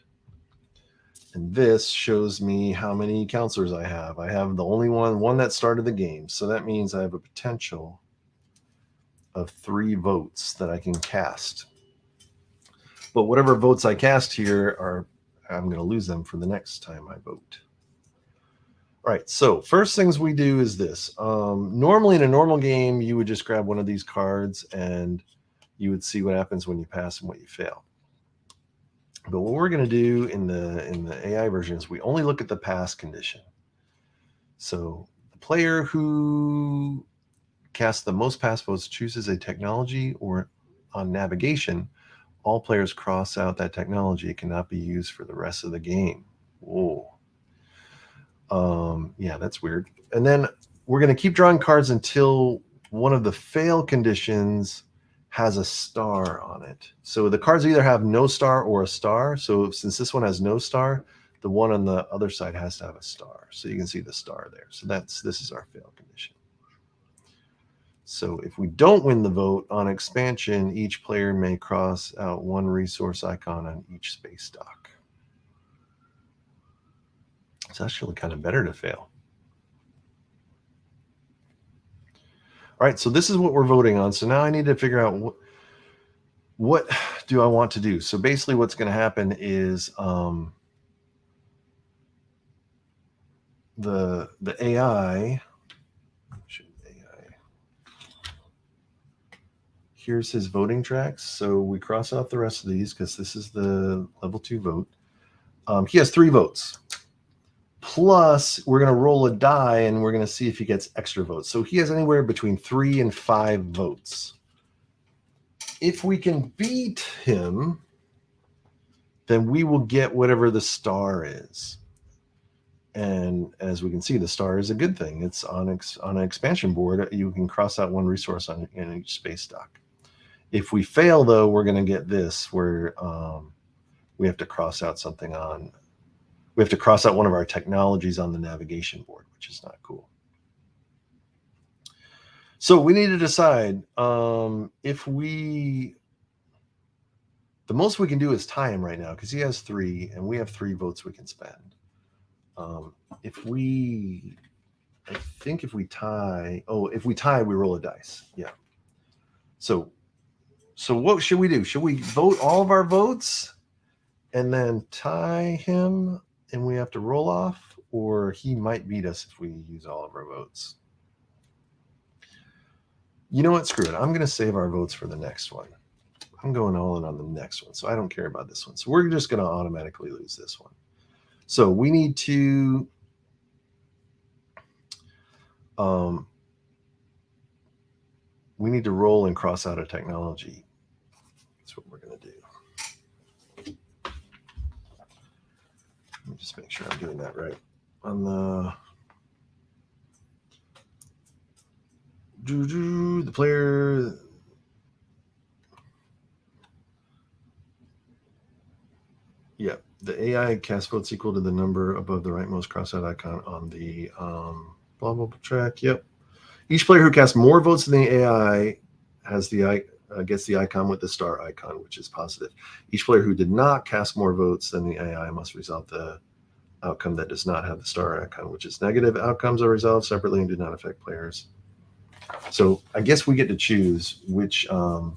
And this shows me how many counselors I have. I have the only one that started the game. So that means I have a potential of 3 votes that I can cast. But whatever votes I cast here I'm going to lose them for the next time I vote. All right, so first things we do is this. Normally in a normal game, you would just grab one of these cards and you would see what happens when you pass and what you fail. But what we're going to do in the AI version is we only look at the pass condition. So the player who casts the most pass votes chooses a technology, or on navigation, all players cross out that technology. It cannot be used for the rest of the game. Whoa. Yeah, that's weird. And then we're going to keep drawing cards until one of the fail conditions has a star on it. So the cards either have no star or a star. So since this one has no star, the one on the other side has to have a star. So you can see the star there. So this is our fail condition. So if we don't win the vote on expansion, each player may cross out 1 resource icon on each space dock. It's actually kind of better to fail. All right, so this is what we're voting on. So now I need to figure out what do I want to do. So basically what's going to happen is the AI, here's his voting tracks. So we cross out the rest of these because this is the level 2 vote. He has 3 votes. Plus, we're going to roll a die and we're going to see if he gets extra votes. So he has anywhere between 3 and 5 votes. If we can beat him, then we will get whatever the star is. And as we can see, the star is a good thing. It's on an expansion board. You can cross out 1 resource in each space dock. If we fail, though, we're going to get this where we have to cross out something on. We have to cross out one of our technologies on the navigation board, which is not cool. So we need to decide if the most we can do is tie him right now because he has 3 and we have 3 votes we can spend. If we tie, we roll a dice. Yeah. So what should we do? Should we vote all of our votes and then tie him and we have to roll off, or he might beat us if we use all of our votes? You know what? Screw it. I'm going to save our votes for the next one. I'm going all in on the next one, so I don't care about this one. So we're just going to automatically lose this one. So we need to roll and cross out a technology. That's what we're going to do. Let me just make sure I'm doing that right. On the player, yeah, the AI cast votes equal to the number above the rightmost crossout icon on the blah blah track. Yep. Each player who casts more votes than the AI has gets the icon with the star icon, which is positive. Each player who did not cast more votes than the AI must resolve the outcome that does not have the star icon, which is negative. Outcomes are resolved separately and do not affect players. So I guess we get to choose which on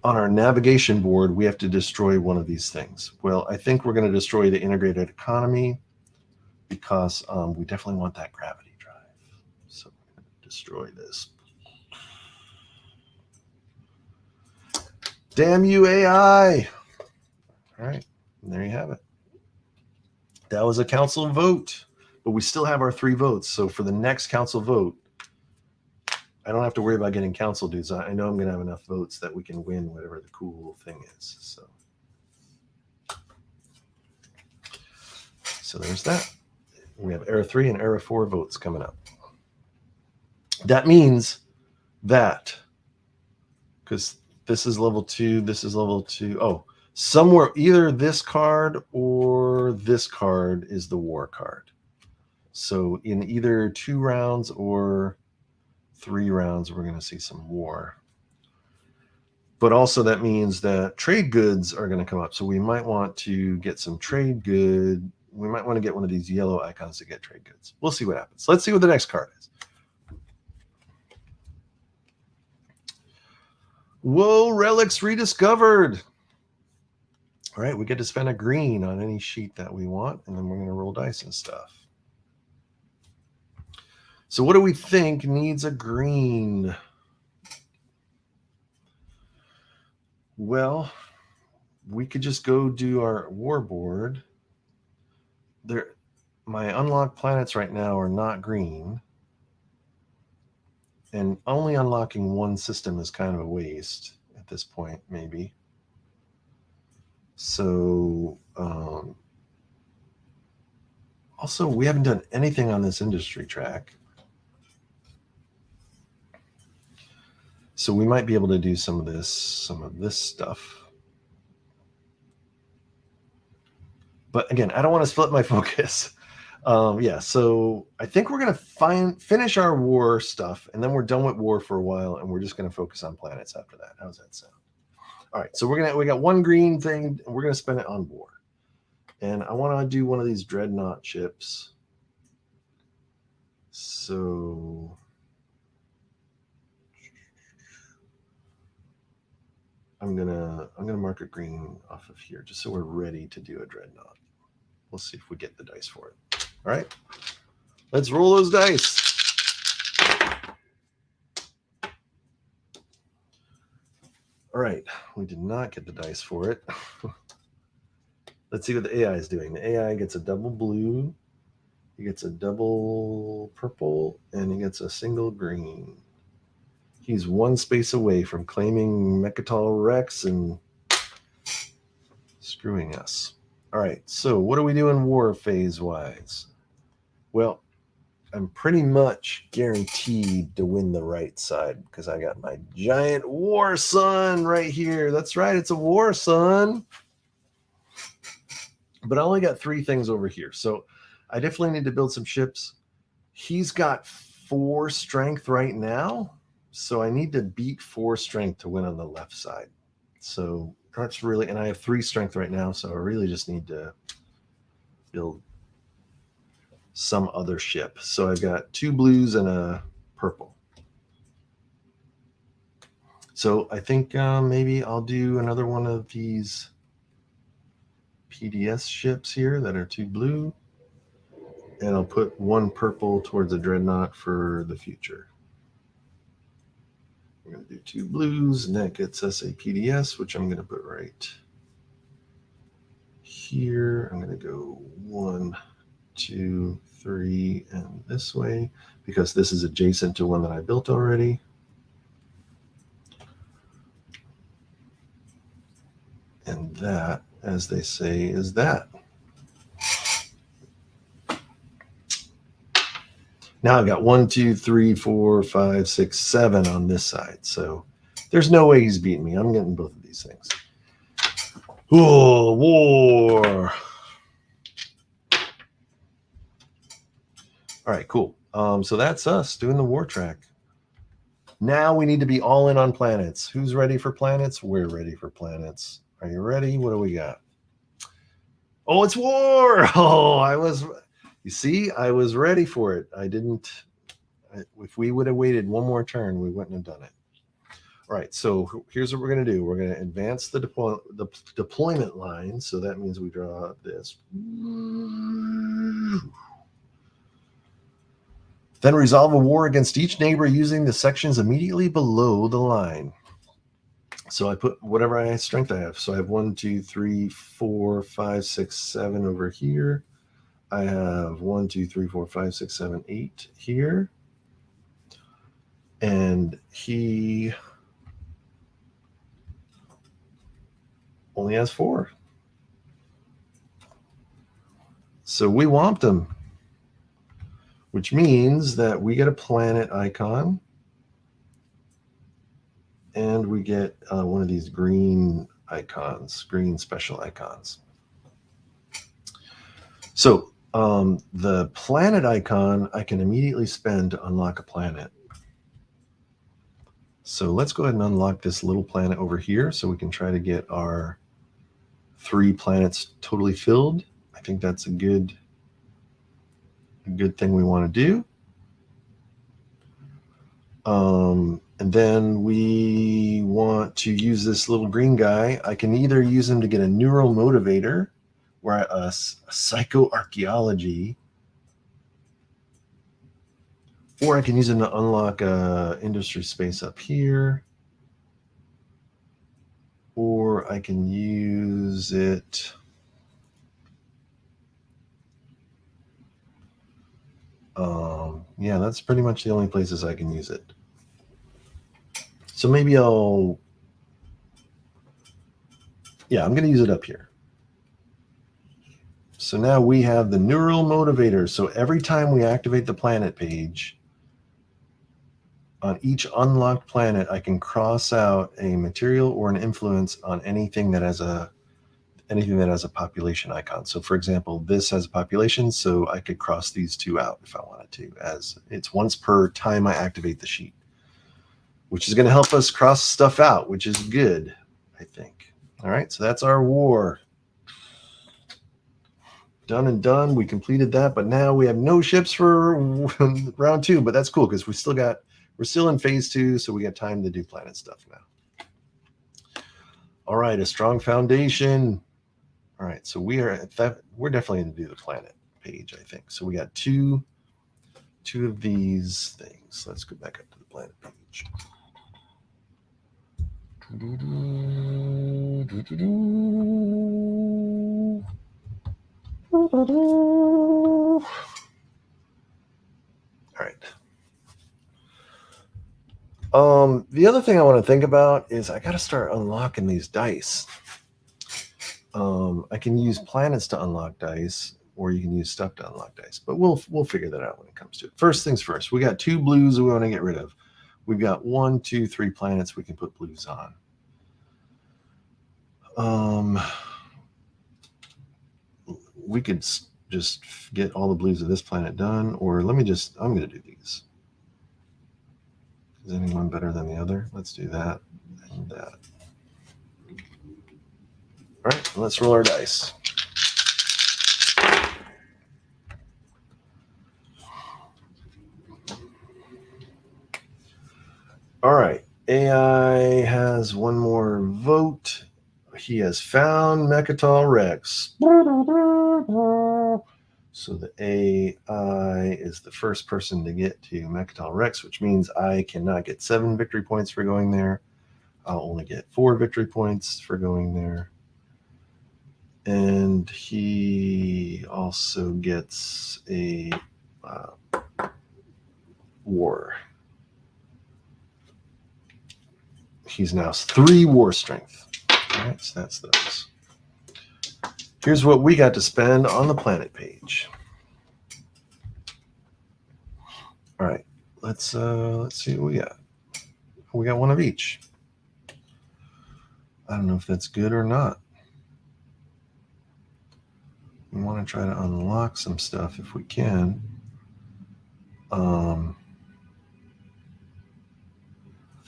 our navigation board, we have to destroy one of these things. Well, I think we're going to destroy the integrated economy because we definitely want that gravity drive. So we're going to destroy this. Damn you, AI. All right, and there you have it. That was a council vote, but we still have our 3 votes. So for the next council vote, I don't have to worry about getting council dues. I know I'm going to have enough votes that we can win whatever the cool thing is. So there's that. We have era 3 and era 4 votes coming up. That means that, because this is level 2, this is level 2. Oh, somewhere either this card or this card is the war card. So in either 2 rounds or 3 rounds, we're going to see some war. But also that means that trade goods are going to come up. So we might want to get some trade good. We might want to get one of these yellow icons to get trade goods. We'll see what happens. Let's see what the next card is. Whoa, relics rediscovered. All right, we get to spend a green on any sheet that we want, and then we're going to roll dice and stuff. So what do we think needs a green? Well, we could just go do our war board. My unlocked planets right now are not green. And only unlocking one system is kind of a waste at this point, maybe. So, also, we haven't done anything on this industry track. So we might be able to do some of this stuff. But again, I don't want to split my focus. Yeah, so I think we're going to finish our war stuff, and then we're done with war for a while, and we're just going to focus on planets after that. How's that sound? All right, so we got one green thing, and we're going to spend it on war. And I want to do one of these dreadnought ships. So I'm gonna mark a green off of here just so we're ready to do a dreadnought. We'll see if we get the dice for it. All right, let's roll those dice. All right, we did not get the dice for it. Let's see what the AI is doing. The AI gets a double blue, he gets a double purple, and he gets a single green. He's one space away from claiming Mechatol Rex and screwing us. All right, so what are we doing war phase-wise? Well, I'm pretty much guaranteed to win the right side because I got my giant war sun right here. That's right, it's a war sun. But I only got 3 things over here, so I definitely need to build some ships. He's got 4 strength right now, so I need to beat 4 strength to win on the left side. So that's really, and I have 3 strength right now, so I really just need to build some other ship. So I've got 2 blues and a purple. So I think maybe I'll do another one of these PDS ships here that are 2 blue, and I'll put 1 purple towards a dreadnought for the future. We're going to do 2 blues, and that gets us a PDS, which I'm going to put right here. I'm going to go 1, 2, 3, and this way, because this is adjacent to one that I built already. And that, as they say, is that. Now I've got 1, 2, 3, 4, 5, 6, 7 on this side. So there's no way he's beating me. I'm getting both of these things. Oh, war. All right, cool. So that's us doing the war track. Now we need to be all in on planets. Who's ready for planets? We're ready for planets. Are you ready? What do we got? Oh, it's war. Oh, you see, I was ready for it. If we would have waited one more turn, we wouldn't have done it. All right, so here's what we're going to do. We're going to advance the deployment line. So that means we draw this. Then resolve a war against each neighbor using the sections immediately below the line. So I put whatever strength I have. So I have 1, 2, 3, 4, 5, 6, 7 over here. I have 1, 2, 3, 4, 5, 6, 7, 8 here. And he only has 4. So we whomped him, which means that we get a planet icon. And we get one of these green icons, green special icons. So the planet icon I can immediately spend to unlock a planet. So let's go ahead and unlock this little planet over here so we can try to get our 3 planets totally filled. I think that's a good thing we want to do. And then we want to use this little green guy. I can either use him to get a neural motivator, where a psychoarchaeology, or I can use him to unlock a industry space up here, or I can use it. Yeah, that's pretty much the only places I can use it. So maybe I'm going to use it up here. So now we have the neural motivator. So every time we activate the planet page, on each unlocked planet, I can cross out a material or an influence on anything that has a population icon. So for example, this has a population, so I could cross these 2 out if I wanted to, as it's once per time I activate the sheet, which is going to help us cross stuff out, which is good, I think. All right, so that's our war. Done and done. We completed that, but now we have no ships for round 2, but that's cool because we're still in phase 2, so we got time to do planet stuff now. All right, a strong foundation. All right, so we're definitely going to do the planet page, I think. So we got two of these things. Let's go back up to the planet page. All right. The other thing I want to think about is I got to start unlocking these dice. I can use planets to unlock dice, or you can use stuff to unlock dice, but we'll figure that out when it comes to it. First things first, we got 2 blues we want to get rid of. We've got 1, 2, 3 planets we can put blues on. We could just get all the blues of this planet done, or I'm going to do these. Is anyone better than the other? Let's do that and that. All right, let's roll our dice. All right, AI has 1 more vote. He has found Mechatol Rex. So the AI is the first person to get to Mechatol Rex, which means I cannot get 7 victory points for going there. I'll only get 4 victory points for going there. And he also gets a war. He's now 3 war strength. All right, so that's those. Here's what we got to spend on the planet page. All right, let's see what we got. We got 1 of each. I don't know if that's good or not. We want to try to unlock some stuff if we can.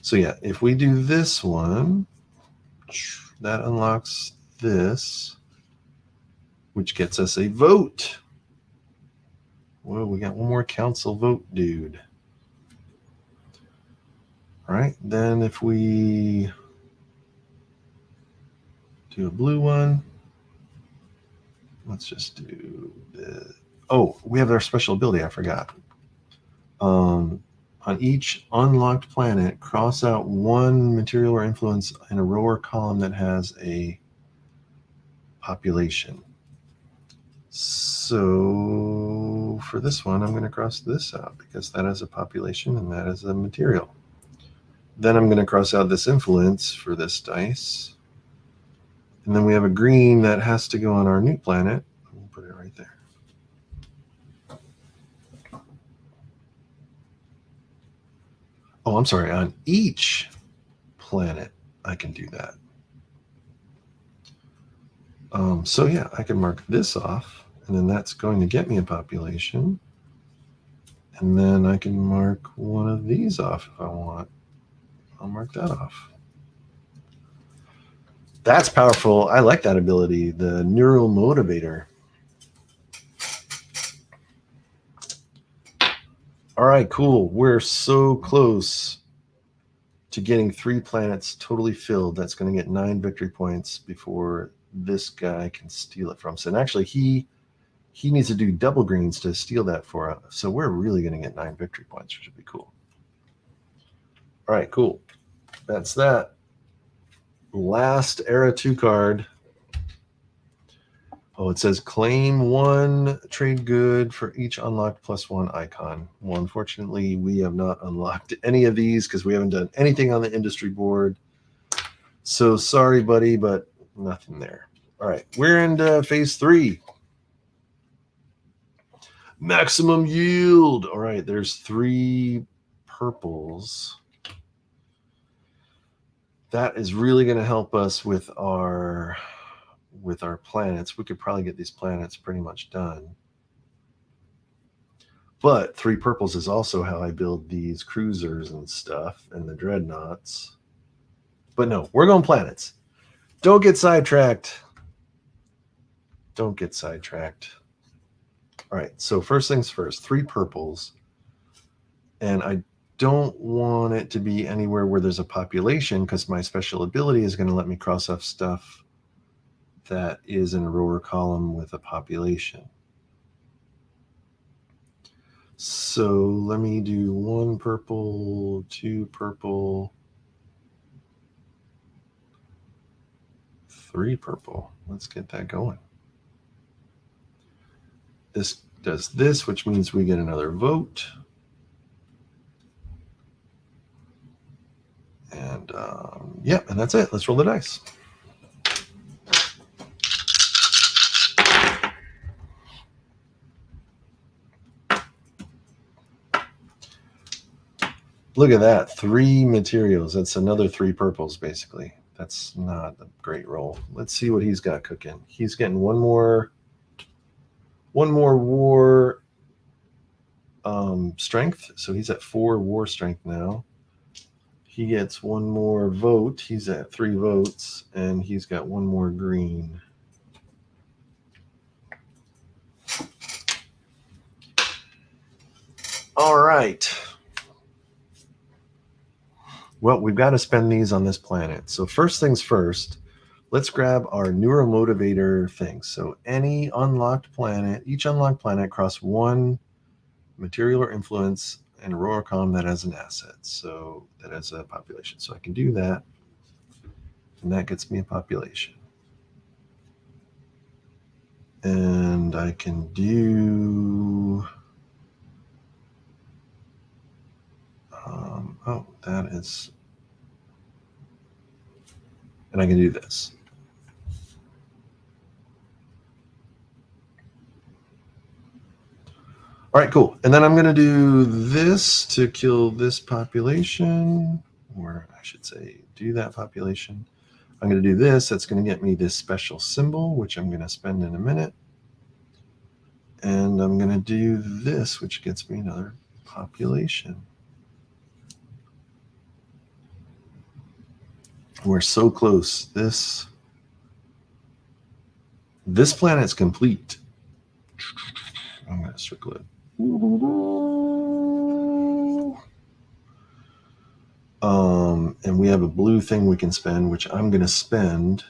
So yeah, if we do this one, that unlocks this, which gets us a vote. Whoa, we got 1 more council vote, dude. All right, then if we do a blue one, let's just do the, we have our special ability, I forgot. On each unlocked planet, cross out 1 material or influence in a row or column that has a population. So for this one, I'm going to cross this out because that has a population and that is a material. Then I'm going to cross out this influence for this dice. And then we have a green that has to go on our new planet. We'll put it right there. Oh, I'm sorry. On each planet, I can do that. So yeah, I can mark this off, and then that's going to get me a population. And then I can mark one of these off if I want. I'll mark that off. That's powerful. I like that ability, the Neural Motivator. All right, cool. We're so close to getting 3 planets totally filled. That's going to get 9 victory points before this guy can steal it from us. And actually, he needs to do double greens to steal that for us. So we're really going to get 9 victory points, which would be cool. All right, cool. That's that. Last Era 2 card. Oh, it says claim 1 trade good for each unlocked +1 icon. Well, unfortunately, we have not unlocked any of these because we haven't done anything on the industry board. So sorry, buddy, but nothing there. All right, we're into phase 3. Maximum yield. All right, there's 3 purples. That is really going to help us with our planets. We could probably get these planets pretty much done. But 3 purples is also how I build these cruisers and stuff and the dreadnoughts. But no, we're going planets. Don't get sidetracked. Don't get sidetracked. All right, so first things first, 3 purples. And I don't want it to be anywhere where there's a population because my special ability is going to let me cross off stuff that is in a row or column with a population. So let me do 1 purple, 2 purple, 3 purple. Let's get that going. This does this, which means we get another vote. And yeah, and that's it. Let's roll the dice. Look at that, 3 materials. That's another 3 purples, basically. That's not a great roll. Let's see what he's got cooking. He's getting one more war strength. So he's at 4 war strength now. He gets 1 more vote. He's at 3 votes, and he's got 1 more green. All right. Well, we've got to spend these on this planet. So first things first, let's grab our neuromotivator thing. So any unlocked planet, each unlocked planet across 1 material or influence and a row or column that has an asset. So that has a population. So I can do that. And that gets me a population. And I can do... oh, that is... And I can do this. All right, cool. And then I'm going to do this to kill this population, or I should say do that population. I'm going to do this. That's going to get me this special symbol, which I'm going to spend in a minute. And I'm going to do this, which gets me another population. We're so close. This planet's complete. I'm going to circle it. And we have a blue thing we can spend, which I'm going to spend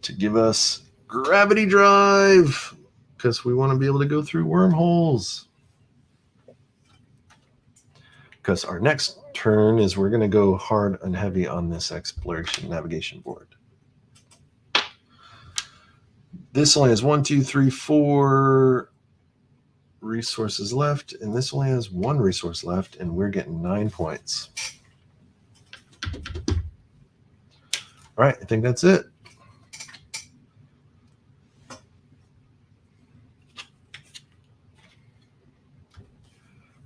to give us gravity drive, because we want to be able to go through wormholes. Because our next turn is we're going to go hard and heavy on this exploration navigation board. This only has 1, 2, 3, 4 resources left, and this only has 1 resource left, and we're getting 9 points. All right, I think that's it.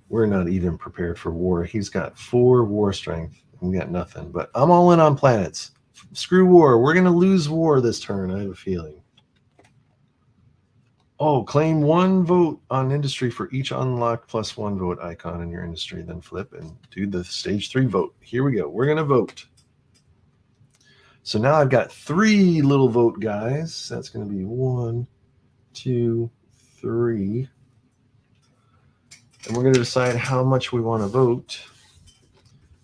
We're not even prepared for war. He's got 4 war strength, and we got nothing. But I'm all in on planets. Screw war. We're going to lose war this turn, I have a feeling. Oh, claim 1 vote on industry for each unlocked +1 vote icon in your industry. Then flip and do the stage 3 vote. Here we go. We're going to vote. So now I've got 3 little vote guys. That's going to be 1, 2, 3. And we're going to decide how much we want to vote.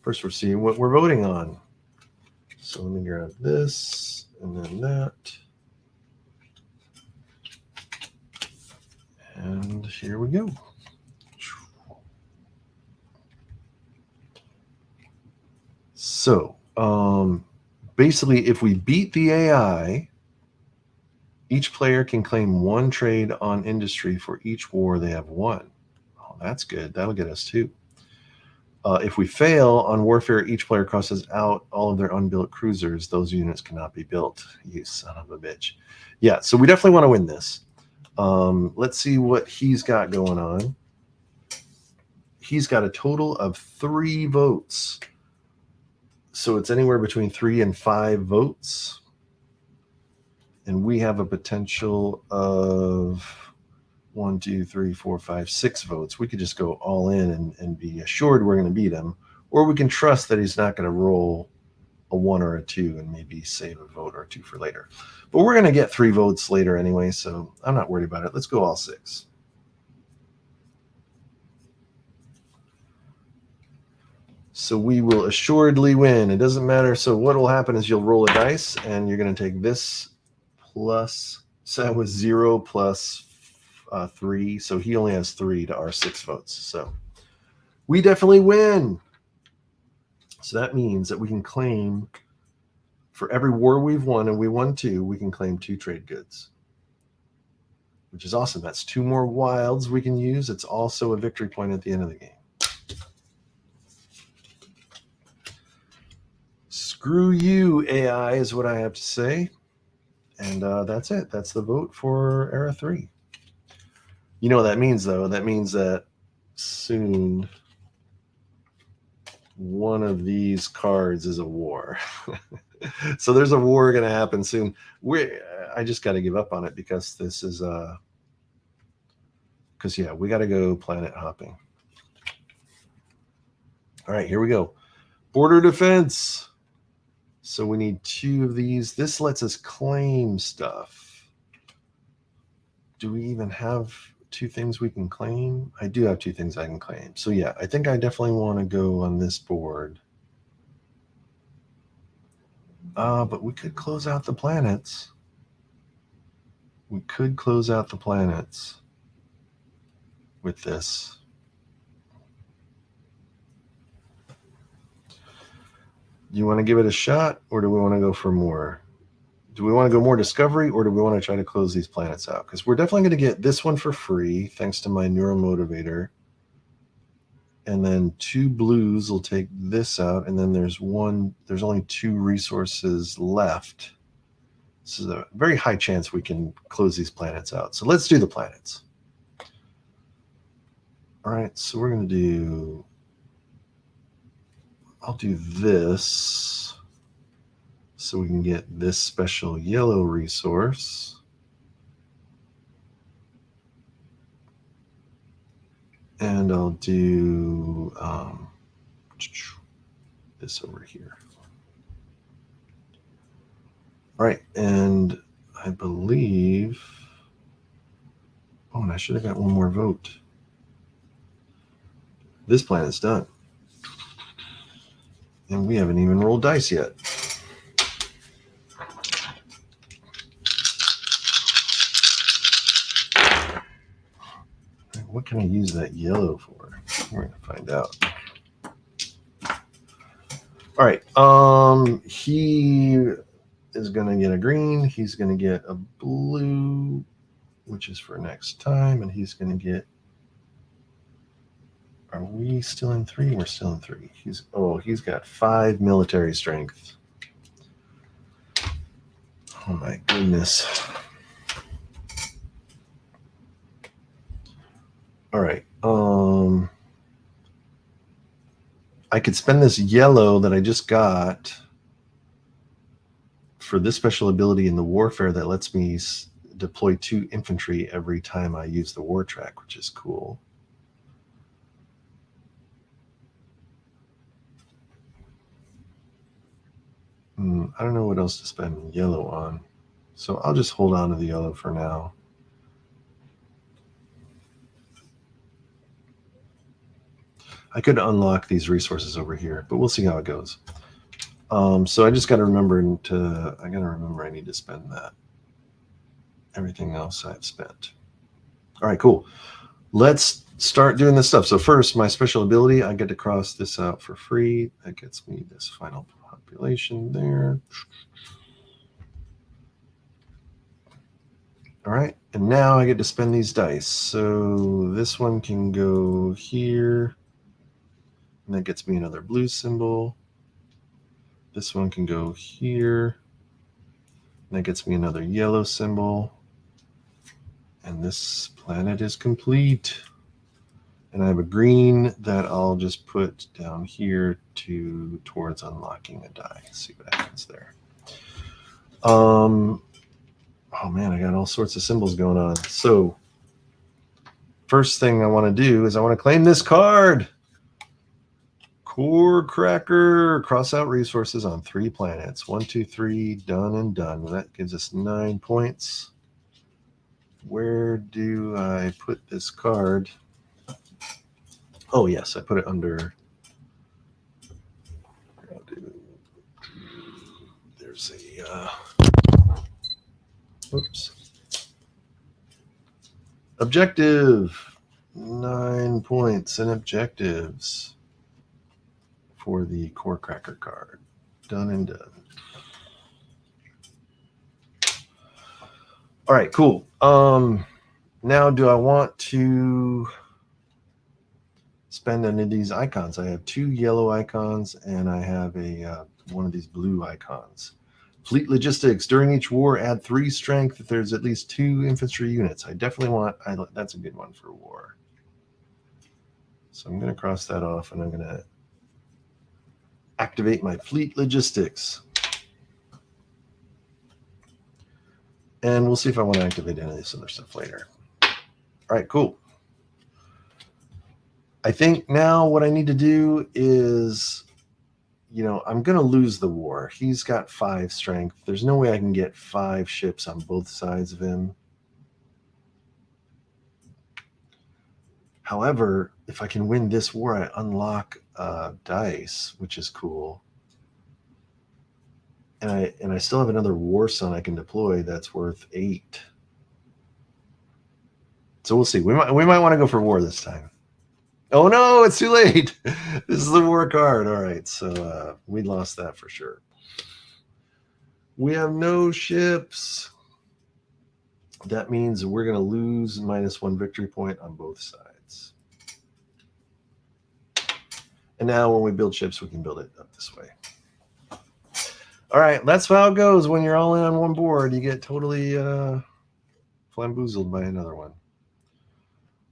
First, we're seeing what we're voting on. So let me grab this and then that. And here we go. So basically, if we beat the AI, each player can claim 1 trade on industry for each war they have won. Oh, that's good. That'll get us 2. If we fail on warfare, each player crosses out all of their unbuilt cruisers. Those units cannot be built. You son of a bitch. Yeah, so we definitely want to win this. Let's see what he's got going on. He's got a total of 3 votes. So it's anywhere between 3 and 5 votes. And we have a potential of 1, 2, 3, 4, 5, 6 votes. We could just go all in and be assured we're going to beat him. Or we can trust that he's not going to roll a 1 or a 2 and maybe save a vote or 2 for later. But we're going to get 3 votes later anyway, so I'm not worried about it. Let's go all 6. So we will assuredly win. It doesn't matter. So what will happen is you'll roll a dice, and you're going to take this plus, so that was 0 plus 3. So he only has 3 to our 6 votes. So we definitely win. So that means that we can claim for every war we've won, and we won 2, we can claim 2 trade goods, which is awesome. That's 2 more wilds we can use. It's also a victory point at the end of the game. Screw you, AI, is what I have to say. And that's it. That's the vote for Era 3. You know what that means, though? That means that soon one of these cards is a war. So there's a war going to happen soon. I just got to give up on it because this is because yeah, we got to go planet hopping. All right, here we go. Border defense. So we need 2 of these. This lets us claim stuff. Do we even have 2 things we can claim? I do have 2 things I can claim. So yeah, I think I definitely want to go on this board. But we could close out the planets. We could close out the planets with this. Do you want to give it a shot, or do we want to go for more? Do we want to go more discovery, or do we want to try to close these planets out? Because we're definitely going to get this one for free, thanks to my neuromotivator. And then 2 blues will take this out, and then there's only 2 resources left. This is a very high chance we can close these planets out. So let's do the planets. All right, so we're going to do... I'll do this so we can get this special yellow resource. And I'll do this over here. All right, and I believe... Oh, and I should have got 1 more vote. This planet's done. And we haven't even rolled dice yet. What can I use that yellow for? We're going to find out. All right. He is going to get a green. He's going to get a blue, which is for next time. And he's going to get... Are we still in 3? We're still in 3. He's got 5 military strength. Oh my goodness. All right. I could spend this yellow that I just got for this special ability in the warfare that lets me deploy 2 infantry every time I use the war track, which is cool. I don't know what else to spend yellow on, so I'll just hold on to the yellow for now. I could unlock these resources over here, but we'll see how it goes. So I just got to remember I need to spend that. Everything else I've spent. All right, cool. Let's start doing this stuff. So first, my special ability, I get to cross this out for free. That gets me this final population there. All right, and now I get to spend these dice. So this one can go here, and that gets me another blue symbol. This one can go here, and that gets me another yellow symbol. And this planet is complete. And I have a green that I'll just put down here towards unlocking a die. See what happens there. Oh man, I got all sorts of symbols going on. So first thing I want to do is I want to claim this card. Core Cracker. Cross out resources on 3 planets. 1, 2, 3. Done and done. That gives us 9 points. Where do I put this card? Oh, yes, I put it under. There's a. Oops. Objective. 9 points in objectives for the Core Cracker card. Done and done. All right, cool. Now, do I want to spend any of these icons? I have 2 yellow icons, and I have a one of these blue icons. Fleet logistics. During each war, add 3 strength if there's at least 2 infantry units. I definitely want. That's a good one for war. So I'm going to cross that off, and I'm going to activate my fleet logistics. And we'll see if I want to activate any of this other stuff later. All right, cool. I think now what I need to do is, I'm going to lose the war. He's got 5 strength. There's no way I can get 5 ships on both sides of him. However, if I can win this war, I unlock dice, which is cool. And I still have another war sun I can deploy that's worth 8. So we'll see. We might want to go for war this time. Oh no, it's too late. This is the war card. All right, so we lost that for sure. We have no ships. That means we're going to lose -1 victory point on both sides. And now when we build ships, we can build it up this way. All right, that's how it goes when you're all in on one board. You get totally flamboozled by another one.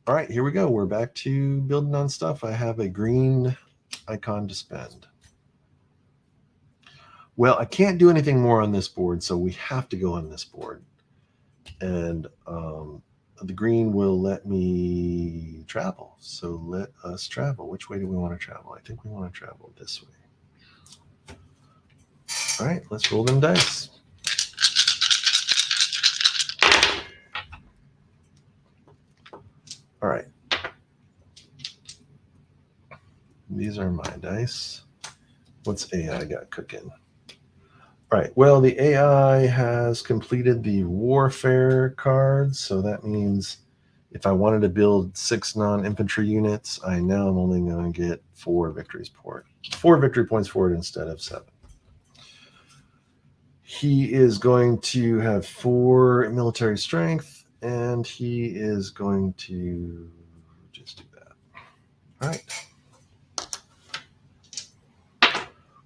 All right, here we go. We're back to building on stuff. I have a green icon to spend. Well, I can't do anything more on this board, so we have to go on this board. And the green will let me travel. So let us travel. Which way do we want to travel? I think we want to travel this way. All right, let's roll them dice. All right. These are my dice. What's AI got cooking? All right, well, the AI has completed the warfare card, so that means if I wanted to build 6 non-infantry units, I now am only going to get 4 victory points for it instead of 7. He is going to have 4 military strength, and he is going to just do that. All right.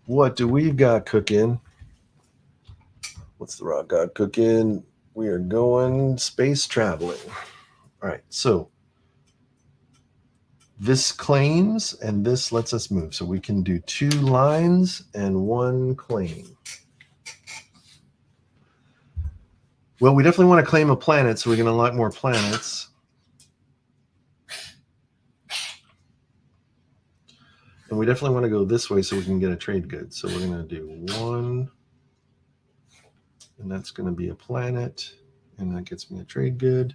What do we got cooking? What's the rock got cooking? We are going space traveling. All right, so this claims, and this lets us move. So we can do 2 lines and 1 claim. Well, we definitely want to claim a planet so we can unlock more planets. And we definitely want to go this way so we can get a trade good. So we're going to do 1. And that's going to be a planet. And that gets me a trade good.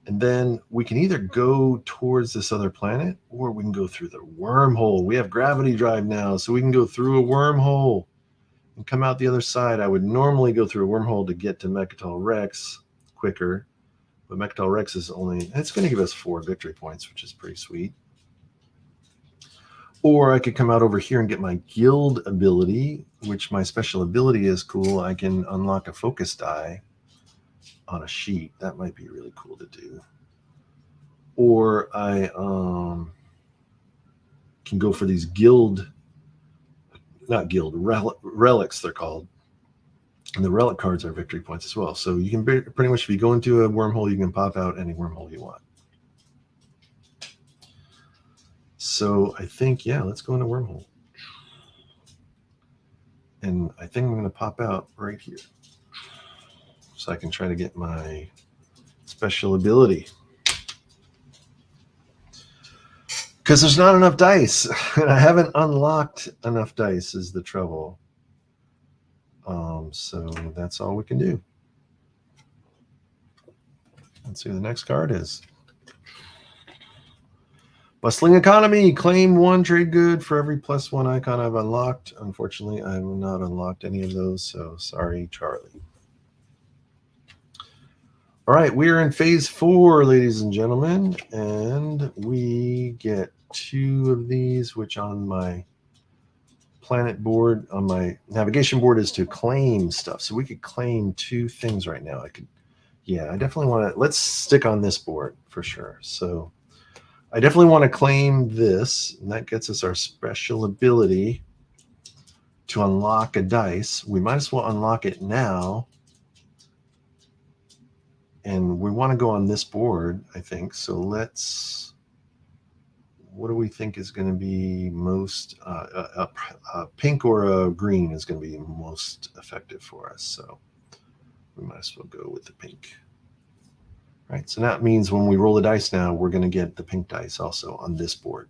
And then we can either go towards this other planet or we can go through the wormhole. We have gravity drive now, so we can go through a wormhole and come out the other side. I would normally go through a wormhole to get to Mechatol Rex quicker, but Mechatol Rex is only, it's going to give us 4 victory points, which is pretty sweet. Or I could come out over here and get my guild ability, which my special ability is cool. I can unlock a focus die on a sheet. That might be really cool to do. Or I can go for these relics they're called. And the relic cards are victory points as well. So you can pretty much, if you go into a wormhole, you can pop out any wormhole you want. So I think, yeah, let's go into wormhole. And I think I'm going to pop out right here. So I can try to get my special ability. Because there's not enough dice. And I haven't unlocked enough dice is the trouble. So that's all we can do. Let's see what the next card is. Bustling Economy. Claim 1 trade good for every +1 icon I've unlocked. Unfortunately, I have not unlocked any of those, so sorry, Charlie. All right, we are in phase 4, ladies and gentlemen, and we get 2 of these, which on my planet board, on my navigation board, is to claim stuff. So we could claim 2 things right now. I definitely want to, let's stick on this board for sure. So I definitely want to claim this, and that gets us our special ability to unlock a dice. We might as well unlock it now. And we want to go on this board, I think. So let's, what do we think is going to be most, a pink or a green is going to be most effective for us. So we might as well go with the pink. Right, so that means when we roll the dice now, we're going to get the pink dice also on this board.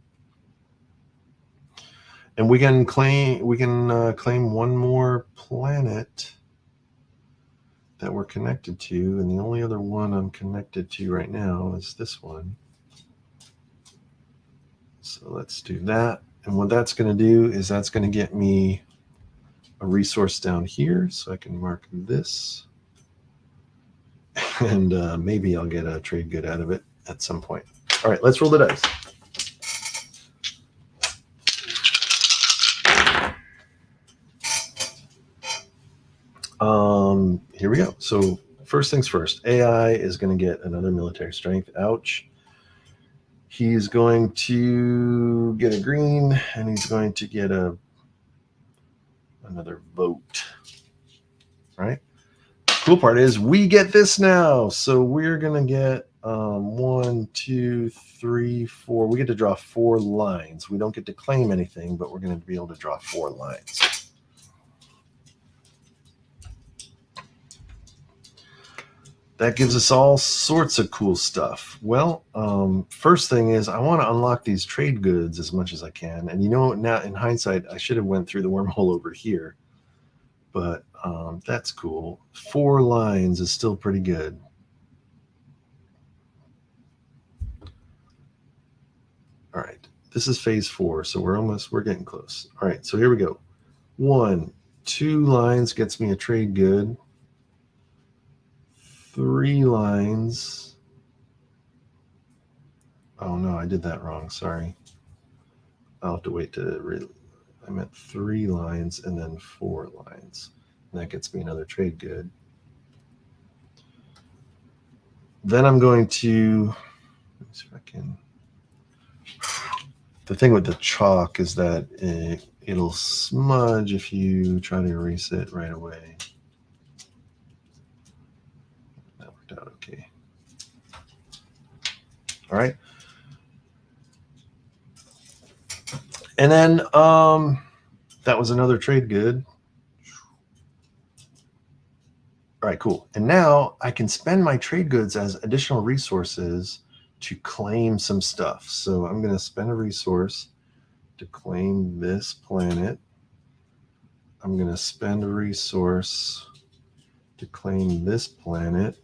And we can claim 1 more planet that we're connected to, and the only other one I'm connected to right now is this one. So let's do that. And what that's going to do is that's going to get me a resource down here, so I can mark this. And maybe I'll get a trade good out of it at some point. All right, let's roll the dice. Here we go. So first things first, AI is going to get another military strength. Ouch. He's going to get a green, and he's going to get another vote. Right? Cool part is we get this now. So we're going to get 1, 2, 3, 4. We get to draw 4 lines. We don't get to claim anything, but we're going to be able to draw 4 lines. That gives us all sorts of cool stuff. Well, first thing is I want to unlock these trade goods as much as I can. And you know, now in hindsight, I should have went through the wormhole over here. But that's cool. 4 lines is still pretty good. All right, this is phase 4, so we're getting close. All right, so here we go. 1, 2 lines gets me a trade good. 3 lines. Oh no, I did that wrong. Sorry. I'll have to wait to I meant 3 lines and then 4 lines. And that gets me another trade good. Then I'm going to, let me see if I can. The thing with the chalk is that it'll smudge if you try to erase it right away. That worked out okay. All right. And then that was another trade good. All right, cool. And now I can spend my trade goods as additional resources to claim some stuff. So I'm going to spend a resource to claim this planet. I'm going to spend a resource to claim this planet.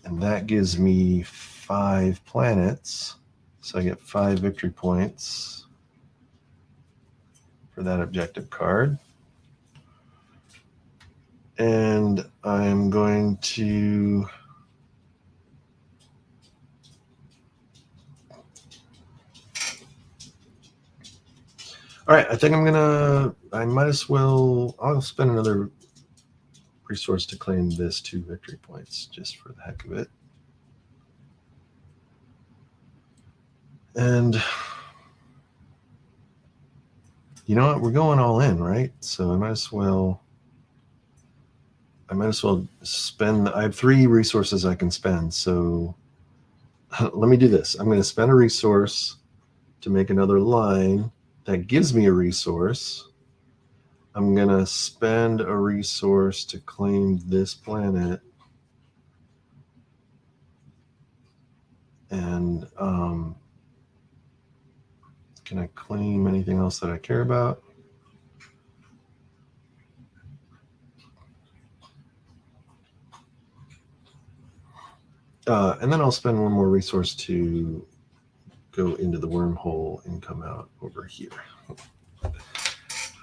And that gives me 5 planets. So I get 5 victory points for that objective card. And I'm going to all right, I think I might as well, I'll spend another resource to claim this 2 victory points just for the heck of it. And you know what? We're going all in, right? So I might as well spend, I have 3 resources I can spend. So let me do this. I'm going to spend a resource to make another line that gives me a resource. I'm going to spend a resource to claim this planet. And can I claim anything else that I care about? And then I'll spend one more resource to go into the wormhole and come out over here.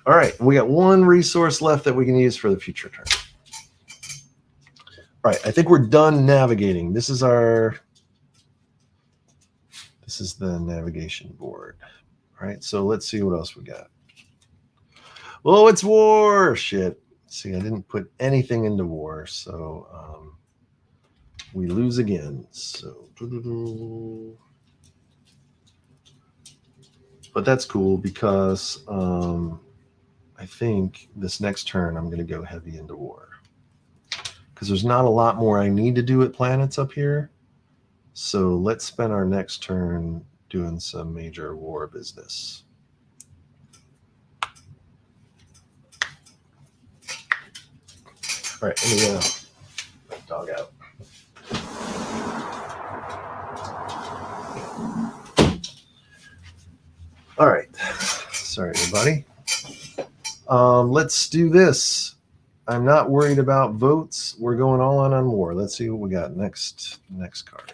All right, we got 1 resource left that we can use for the future turn. All right, I think we're done navigating. This is the navigation board. All right, so let's see what else we got. Oh, it's war. Shit. See, I didn't put anything into war, so we lose again. So, but that's cool because I think this next turn I'm going to go heavy into war because there's not a lot more I need to do at planets up here. So let's spend our next turn doing some major war business. All right, let me let the dog out. All right, sorry everybody. Let's do this. I'm not worried about votes. We're going all in on war. Let's see what we got next card.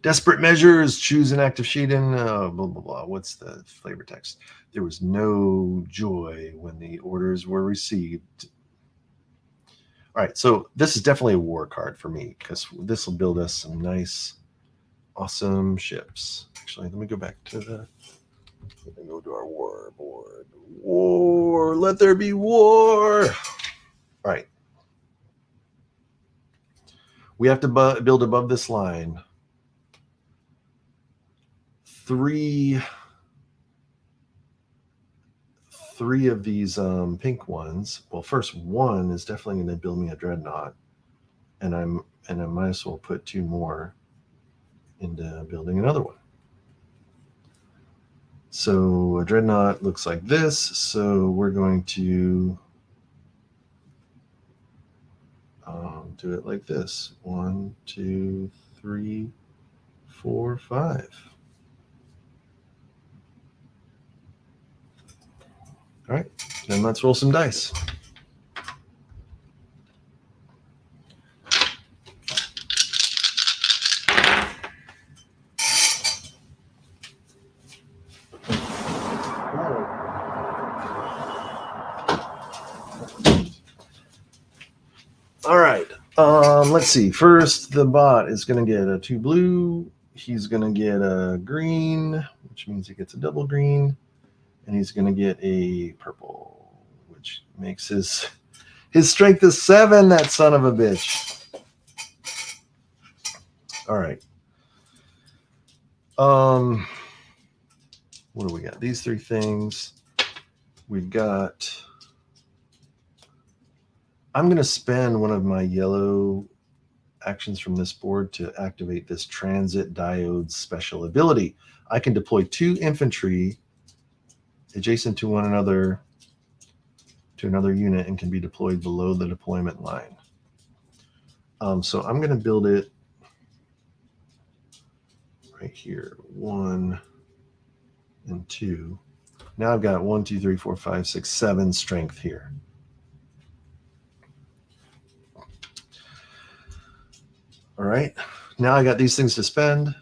Desperate measures, choose an active sheet in blah, blah, blah. What's the flavor text? There was no joy when the orders were received. All right, so this is definitely a war card for me because this will build us some nice, awesome ships. Actually, let me go back to our war board. War, let there be war. All right. We have to build above this line. 3 of these pink ones. Well, first one is definitely going to build me a dreadnought, and I might as well put 2 more into building another one. So a dreadnought looks like this. So we're going to do it like this: 1, 2, 3, 4, 5. All right, then let's roll some dice. All right, let's see. First, the bot is going to get a 2 blue. He's going to get a green, which means he gets a double green. And he's going to get a purple, which makes his strength is 7, that son of a bitch. All right. What do we got? These 3 things. We've got... I'm going to spend one of my yellow actions from this board to activate this transit diode special ability. I can deploy 2 infantry adjacent to one another to another unit and can be deployed below the deployment line. So I'm going to build it right here, 1 and 2. Now I've got 1, 2, 3, 4, 5, 6, 7 strength here. All right, now I got these things to spend.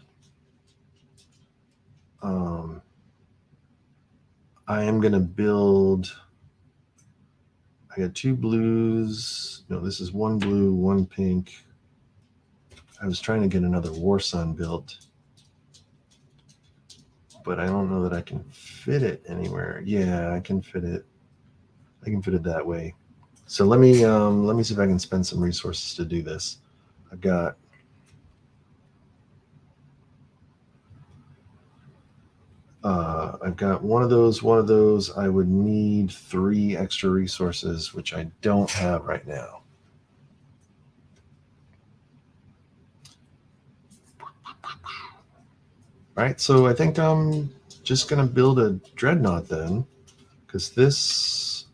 I am going to build, I got 2 blues. No, this is 1 blue, 1 pink. I was trying to get another War Sun built, but I don't know that I can fit it anywhere. Yeah, I can fit it. I can fit it that way. So let me see if I can spend some resources to do this. I've got one of those. I would need 3 extra resources, which I don't have right now. All right, so I think I'm just going to build a dreadnought then, because this,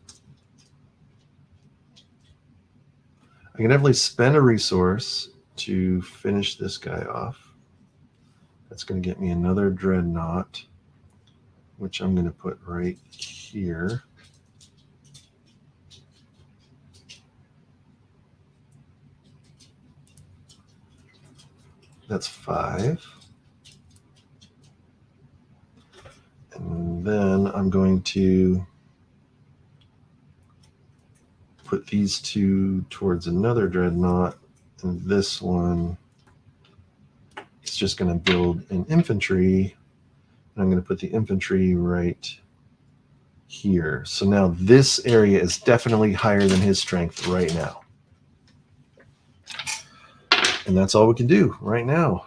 I can definitely spend a resource to finish this guy off. That's going to get me another dreadnought, which I'm going to put right here. That's 5. And then I'm going to put these 2 towards another dreadnought, and this one is just going to build an infantry, and I'm going to put the infantry right here. So now this area is definitely higher than his strength right now. And that's all we can do right now.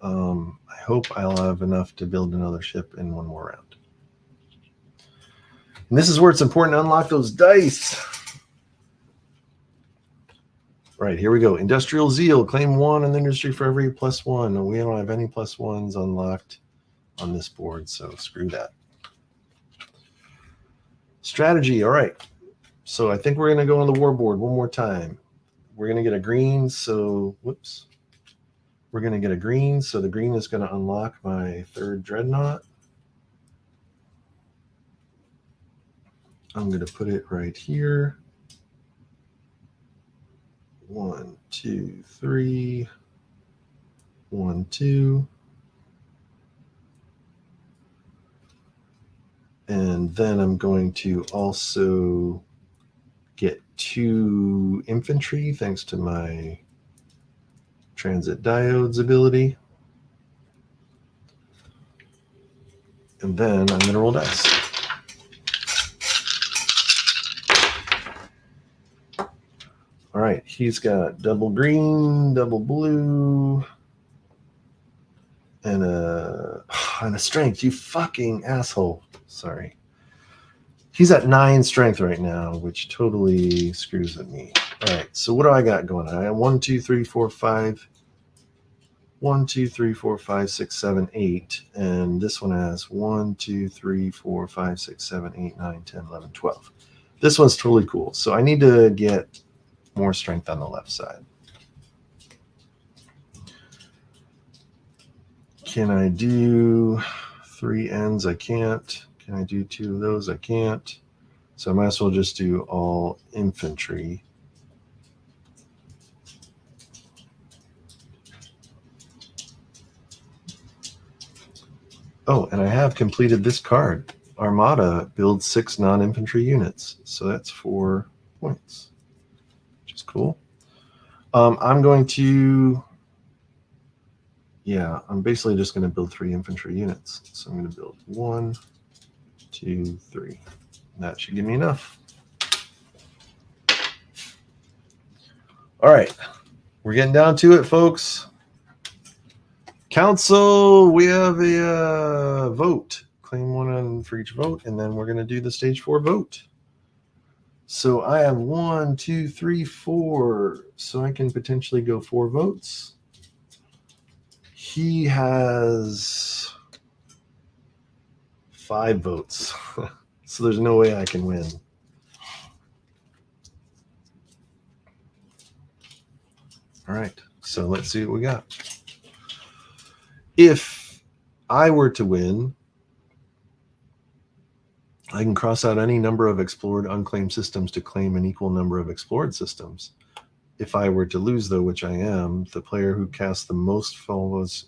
I hope I'll have enough to build another ship in 1 more round. And this is where it's important to unlock those dice. Right, here we go. Industrial Zeal. Claim 1 in the industry for every +1. We don't have any +1s unlocked on this board, so screw that. Strategy. All right. So I think we're going to go on the war board one more time. We're going to get a green, so whoops. We're going to get a green, so the green is going to unlock my 3rd dreadnought. I'm going to put it right here. 1, 2, 3. 1, 2. And then I'm going to also get 2 infantry thanks to my transit diodes ability. And then I'm going to roll dice. All right, he's got double green, double blue, and a strength. You fucking asshole. Sorry. He's at 9 strength right now, which totally screws with me. All right, so what do I got going on? I have 1, 2, 3, 4, 5. 1, 2, 3, 4, 5, 6, 7, 8. And this one has 1, 2, 3, 4, 5, 6, 7, 8, 9, 10, 11, 12. This one's totally cool. So I need to get more strength on the left side. Can I do 3 ends? I can't. Can I do 2 of those? I can't. So I might as well just do all infantry. Oh, and I have completed this card. Armada builds 6 non-infantry units. So that's 4 points, which is cool. I'm going to, I'm basically just going to build 3 infantry units. So I'm going to build 1, 2, 3. That should give me enough. All right, we're getting down to it, folks. Council, we have a vote. Claim 1 for each vote, and then we're going to do the stage 4 vote. So I have 1, 2, 3, 4. So I can potentially go 4 votes. He has 5 votes. So there's no way I can win. All right, so let's see what we got. If I were to win, I can cross out any number of explored unclaimed systems to claim an equal number of explored systems. If I were to lose, though, which I am, the player who casts the most follows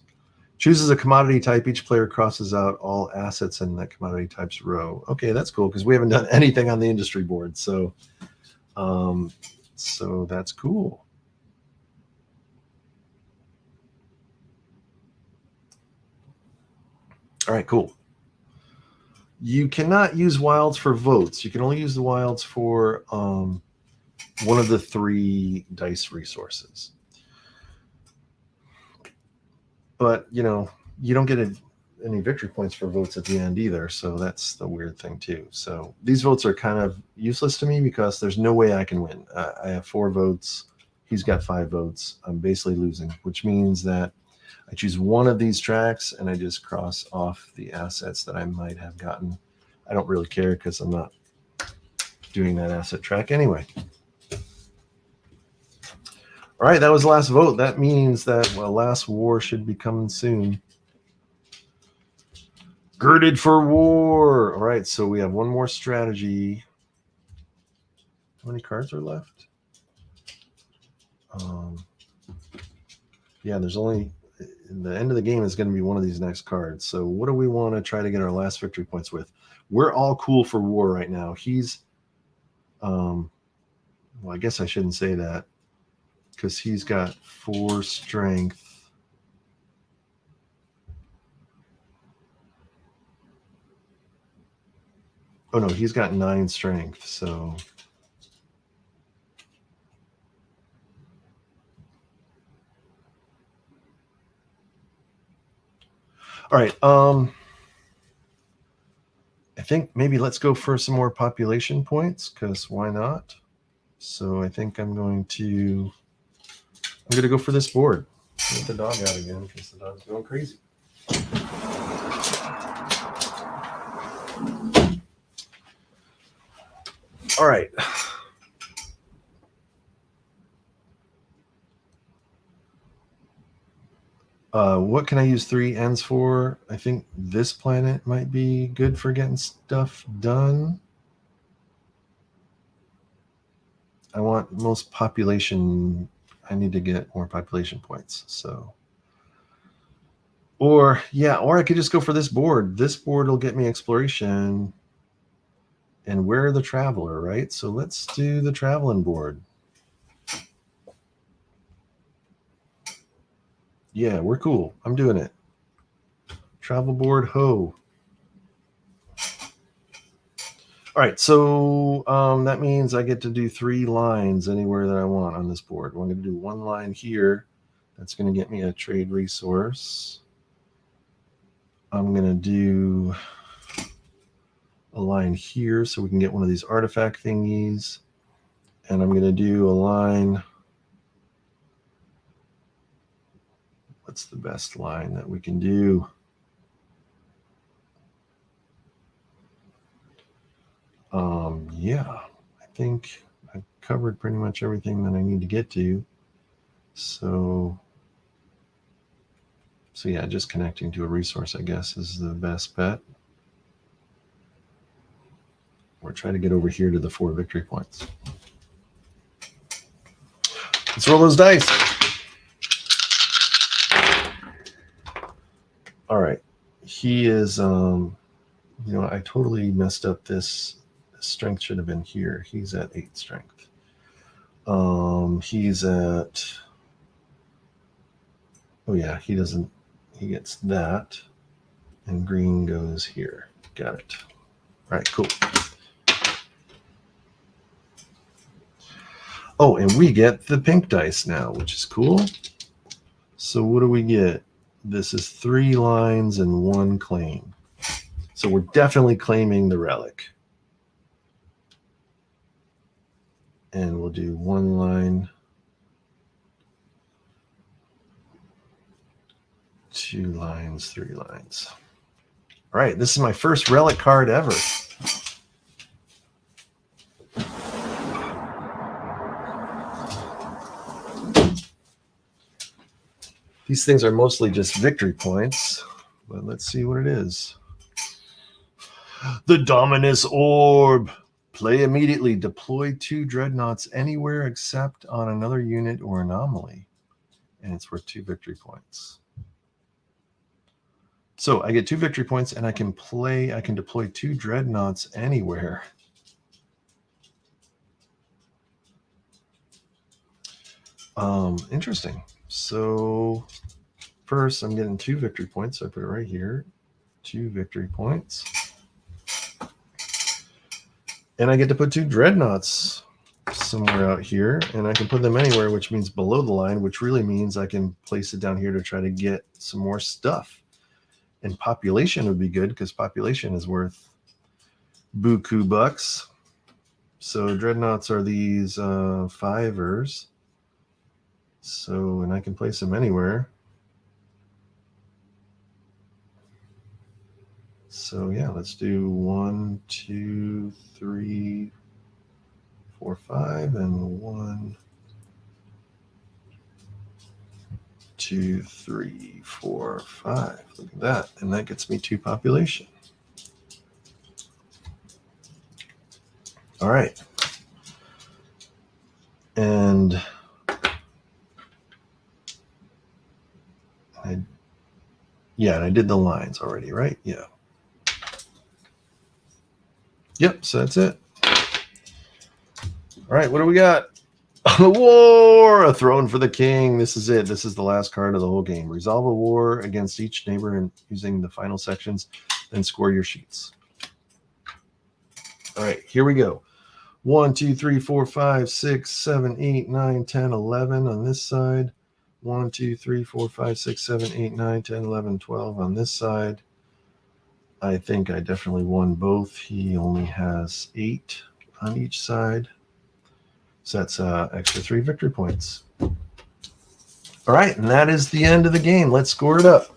chooses a commodity type. Each player crosses out all assets in that commodity type's row. Okay, that's cool because we haven't done anything on the industry board. So that's cool. All right, cool. You cannot use wilds for votes. You can only use the wilds for one of the 3 dice resources. But, you don't get any victory points for votes at the end either. So that's the weird thing too. So these votes are kind of useless to me because there's no way I can win. I have 4 votes. He's got 5 votes. I'm basically losing, which means that I choose one of these tracks and I just cross off the assets that I might have gotten. I don't really care because I'm not doing that asset track anyway. All right, that was the last vote. That means that last war should be coming soon. Girded for war. All right, so we have one more strategy. How many cards are left? Yeah, there's only... the end of the game is going to be one of these next cards. So what do we want to try to get our last victory points with? We're all cool for war right now. He's, well, I guess I shouldn't say that because he's got 4 strength. Oh no, he's got 9 strength. So all right. I think maybe let's go for some more population points because why not? So I think I'm going to go for this board. Get the dog out again because the dog's going crazy. All right. What can I use 3 ends for? I think this planet might be good for getting stuff done. I want most population. I need to get more population points. So, or I could just go for this board. This board will get me exploration. And we're the traveler, right? So let's do the traveling board. Yeah, we're cool. I'm doing it. Travel board, ho. All right, so that means I get to do 3 lines anywhere that I want on this board. I'm going to do 1 line here. That's going to get me a trade resource. I'm going to do a line here so we can get one of these artifact thingies. And I'm going to do a line. What's the best line that we can do? Yeah, I think I've covered pretty much everything that I need to get to. So yeah, just connecting to a resource, I guess, is the best bet. Or try to get over here to the 4 victory points. Let's roll those dice. All right. He is, I totally messed up this. Strength should have been here. He's at 8 strength. He's at, he doesn't, he gets that. And green goes here. Got it. All right, cool. Oh, and we get the pink dice now, which is cool. So what do we get? This is 3 lines and 1 claim. So we're definitely claiming the relic. And we'll do 1 line, 2 lines, 3 lines. All right, this is my first relic card ever. These things are mostly just victory points, but let's see what it is. The Dominus Orb. Play immediately. Deploy 2 dreadnoughts anywhere except on another unit or anomaly. And it's worth 2 victory points. So I get 2 victory points and I can deploy 2 dreadnoughts anywhere. Interesting. So first I'm getting 2 victory points. So I put it right here. 2 victory points. And I get to put 2 dreadnoughts somewhere out here, and I can put them anywhere, which means below the line, which really means I can place it down here to try to get some more stuff. And population would be good because population is worth buku bucks. So dreadnoughts are these 5ers. So, and I can place them anywhere. So yeah, let's do 1, 2, 3, 4, 5, and 1, 2, 3, 4, 5. Look at that. And that gets me 2 population. All right. And I did the lines already, right? Yeah. Yep, so that's it. All right, what do we got? A war, a throne for the king. This is it. This is the last card of the whole game. Resolve a war against each neighbor and using the final sections, then score your sheets. All right, here we go. 1, 2, 3, 4, 5, 6, 7, 8, 9, 10, 11 on this side. 1, 2, 3, 4, 5, 6, 7, 8, 9, 10, 11, 12 on this side. I think I definitely won both. He only has 8 on each side. So that's extra 3 victory points. All right, and that is the end of the game. Let's score it up.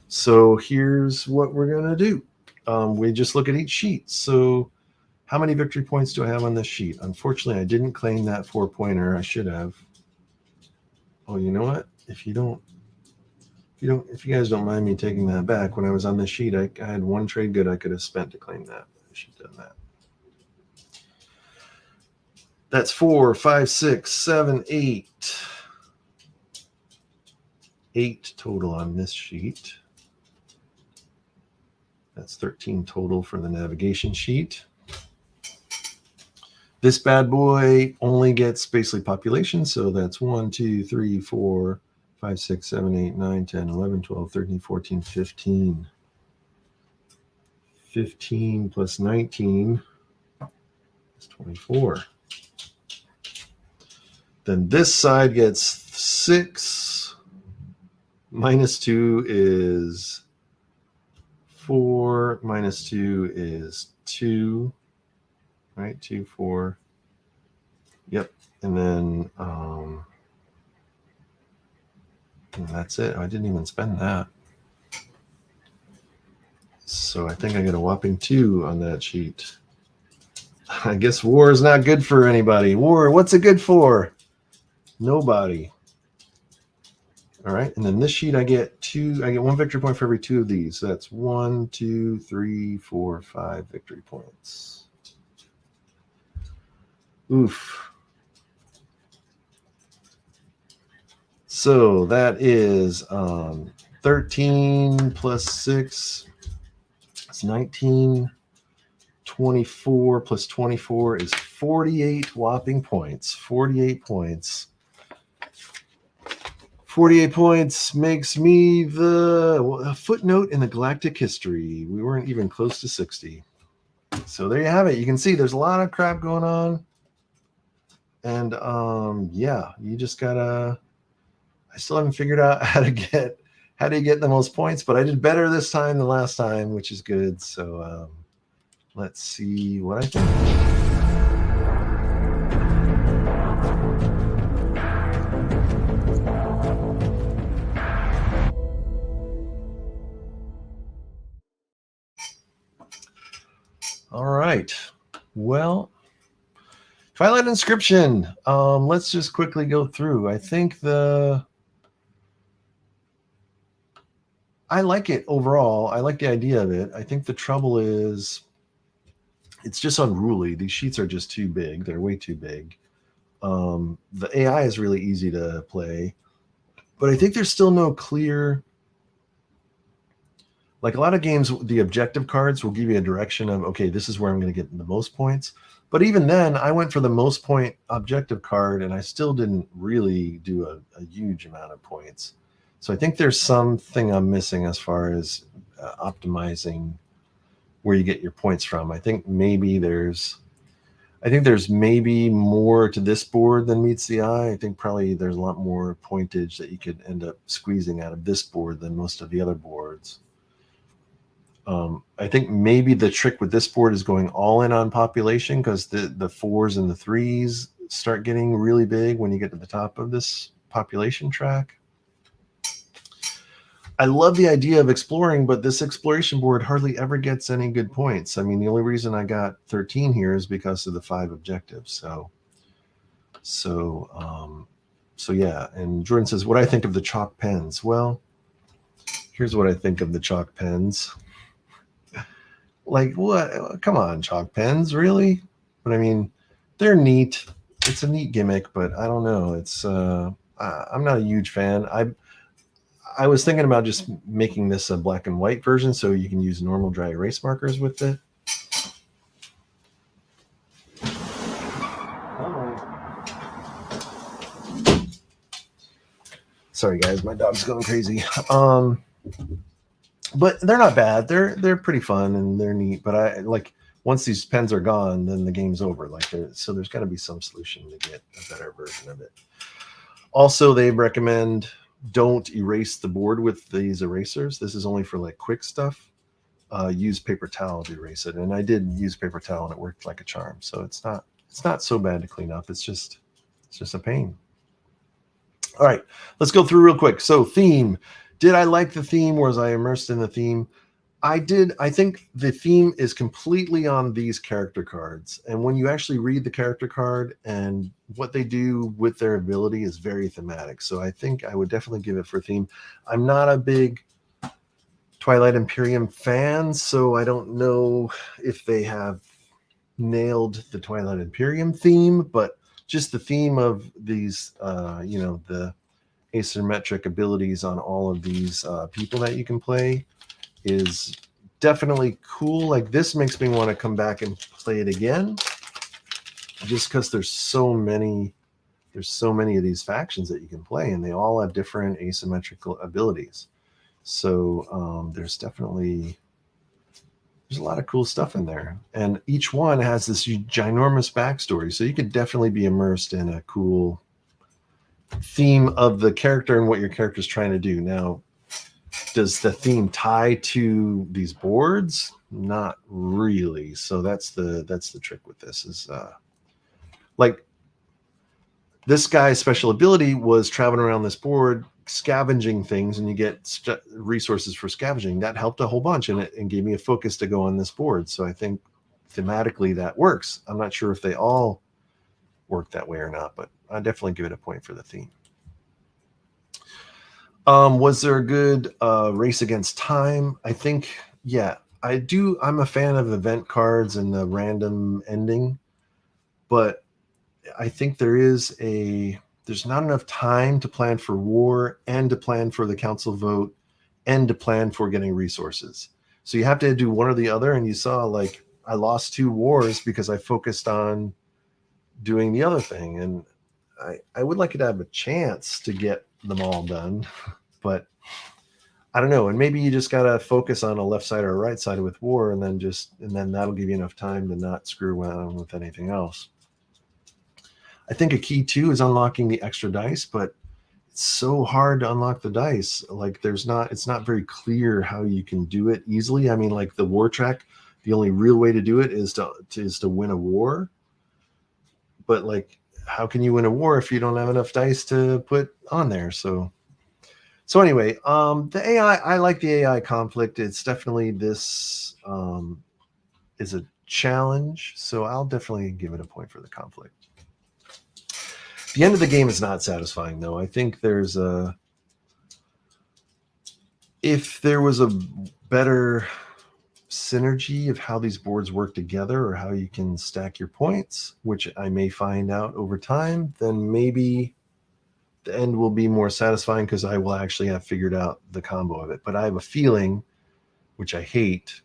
So here's what we're going to do. We just look at each sheet. So how many victory points do I have on this sheet? Unfortunately, I didn't claim that 4-pointer. I should have. Oh, you know what? If you guys don't mind me taking that back, when I was on this sheet, I had 1 trade good I could have spent to claim that. I should have done that. That's 4, 5, 6, 7, 8. 8 total on this sheet. That's 13 total for the navigation sheet. This bad boy only gets basically population, so that's 1, 2, 3, 4, 5, 6, 7, 8, 9, 10, 11, 12, 13, 14, 15. 15 plus 19 is 24. Then this side gets 6. Minus 2 is 4. Minus 2 is 2. Right? 2, 4. Yep. And then and that's it. I didn't even spend that. So I think I get a whopping 2 on that sheet. I guess war is not good for anybody. War, what's it good for? Nobody. All right, and then this sheet I get 2. I get 1 victory point for every 2 of these. So that's 1, 2, 3, 4, 5 victory points. Oof. So that is 13 plus 6. It's 19. 24 plus 24 is 48 whopping points. 48 points. 48 points makes me the footnote in the galactic history. We weren't even close to 60. So there you have it. You can see there's a lot of crap going on. And yeah, you just gotta, I still haven't figured out how to get the most points, but I did better this time than last time, which is good. So let's see what I think. All right. Well, Twilight Inscription. Let's just quickly go through. I think I like it overall. I like the idea of it. I think the trouble is it's just unruly. These sheets are just too big. They're way too big. The AI is really easy to play, but I think there's still no clear. Like a lot of games, the objective cards will give you a direction of, okay, this is where I'm going to get the most points. But even then, I went for the most point objective card, and I still didn't really do a huge amount of points. So I think there's something I'm missing as far as optimizing where you get your points from. I think there's maybe more to this board than meets the eye. I think probably there's a lot more pointage that you could end up squeezing out of this board than most of the other boards. I think maybe the trick with this board is going all in on population, because the fours and the threes start getting really big when you get to the top of this population track. I love the idea of exploring, but this exploration board hardly ever gets any good points. I mean, the only reason I got 13 here is because of the 5 objectives. So yeah. And Jordan says, what I think of the chalk pens. Well, here's what I think of the chalk pens. Like, what? Come on, chalk pens, really? But I mean, they're neat. It's a neat gimmick, but I don't know. It's I'm not a huge fan. I was thinking about just making this a black and white version so you can use normal dry erase markers with it. Sorry guys, my dog's going crazy. But they're not bad. They're pretty fun and they're neat. But I like, once these pens are gone, then the game's over. Like, so there's got to be some solution to get a better version of it. Also, they recommend don't erase the board with these erasers. This is only for like quick stuff. Use paper towel to erase it, and I did use paper towel and it worked like a charm. So it's not so bad to clean up. It's just a pain. All right, let's go through real quick. So theme. Did I like the theme? Was I immersed in the theme? I did. I think the theme is completely on these character cards. And when you actually read the character card and what they do with their ability is very thematic. So I think I would definitely give it for theme. I'm not a big Twilight Imperium fan, so I don't know if they have nailed the Twilight Imperium theme, but just the theme of these, the asymmetric abilities on all of these people that you can play is definitely cool. Like, this makes me want to come back and play it again, just because there's so many of these factions that you can play, and they all have different asymmetrical abilities. So there's a lot of cool stuff in there, and each one has this ginormous backstory, so you could definitely be immersed in a cool theme of the character and what your character is trying to do. Now, does the theme tie to these boards? Not really. So that's the trick with this is like this guy's special ability was traveling around this board scavenging things, and you get resources for scavenging. That helped a whole bunch, and gave me a focus to go on this board. So I think thematically that works. I'm not sure if they all work that way or not, but I definitely give it a point for the theme. Was there a good race against time? I think, yeah, I do. I'm a fan of event cards and the random ending, but I think there's not enough time to plan for war and to plan for the council vote and to plan for getting resources. So you have to do one or the other. And you saw, like, I lost 2 wars because I focused on doing the other thing. And I would like it to have a chance to get them all done, but I don't know. And maybe you just got to focus on a left side or a right side with war, and then that'll give you enough time to not screw around with anything else. I think a key too is unlocking the extra dice, but it's so hard to unlock the dice. Like, it's not very clear how you can do it easily. I mean, like the war track, the only real way to do it is to win a war. But like, how can you win a war if you don't have enough dice to put on there? So anyway, the AI, I like the AI conflict. It's definitely this is a challenge, so I'll definitely give it a point for the conflict. The end of the game is not satisfying, though. I think if there was a better synergy of how these boards work together or how you can stack your points, which I may find out over time, then maybe the end will be more satisfying because I will actually have figured out the combo of it. But I have a feeling, which I hate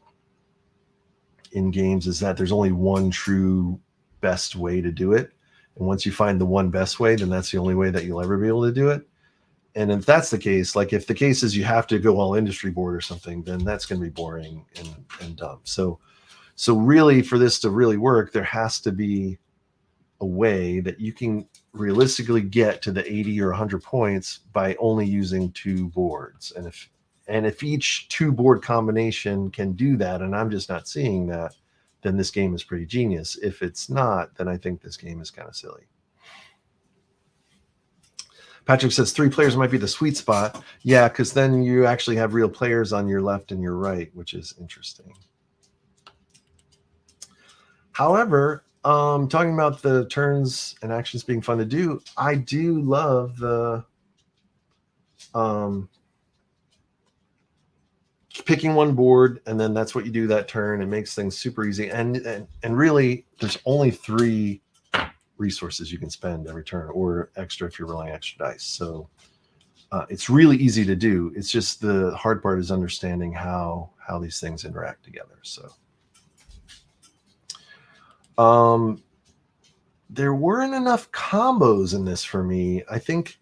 in games, is that there's only one true best way to do it. And once you find the one best way, then that's the only way that you'll ever be able to do it. And if that's the case, like if the case is you have to go all industry board or something, then that's going to be boring and dumb. So really, for this to really work, there has to be a way that you can realistically get to the 80 or 100 points by only using 2 boards. And if each 2 board combination can do that, and I'm just not seeing that, then this game is pretty genius. If it's not, then I think this game is kind of silly. Patrick says 3 players might be the sweet spot. Yeah, because then you actually have real players on your left and your right, which is interesting. However, talking about the turns and actions being fun to do, I do love the picking one board, and then that's what you do that turn. It makes things super easy. And really, there's only 3 resources you can spend every turn, or extra if you're rolling extra dice. So it's really easy to do. It's just the hard part is understanding how these things interact together. So there weren't enough combos in this for me. I think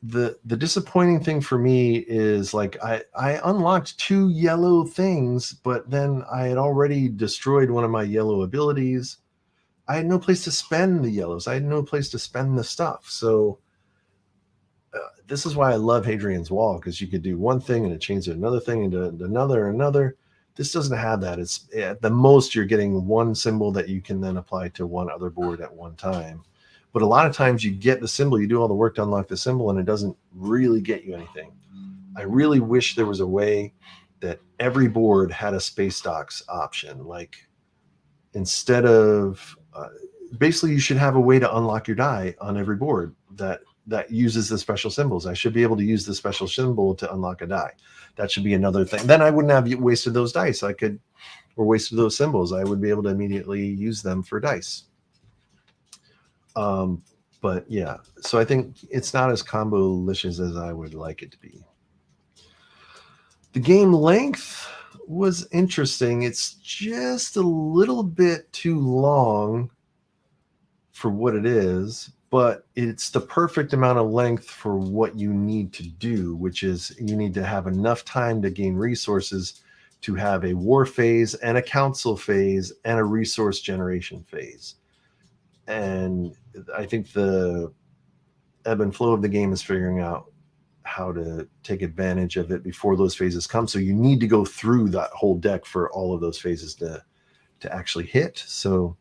the disappointing thing for me is, like, I unlocked 2 yellow things, but then I had already destroyed one of my yellow abilities. I had no place to spend the yellows. I had no place to spend the stuff. So this is why I love Hadrian's Wall, because you could do one thing and it changes another thing into another. This doesn't have that. It's at the most you're getting one symbol that you can then apply to one other board at one time. But a lot of times you get the symbol, you do all the work to unlock the symbol, and it doesn't really get you anything. I really wish there was a way that every board had a space docks option. Like, instead of basically, you should have a way to unlock your die on every board that uses the special symbols. I should be able to use the special symbol to unlock a die. That should be another thing. Then I wouldn't have wasted those dice. or wasted those symbols. I would be able to immediately use them for dice. But yeah, so I think it's not as combo-licious as I would like it to be. The game length was interesting. It's just a little bit too long for what it is, but it's the perfect amount of length for what you need to do, which is you need to have enough time to gain resources to have a war phase and a council phase and a resource generation phase. And I think the ebb and flow of the game is figuring out how to take advantage of it before those phases come. So you need to go through that whole deck for all of those phases to actually hit. So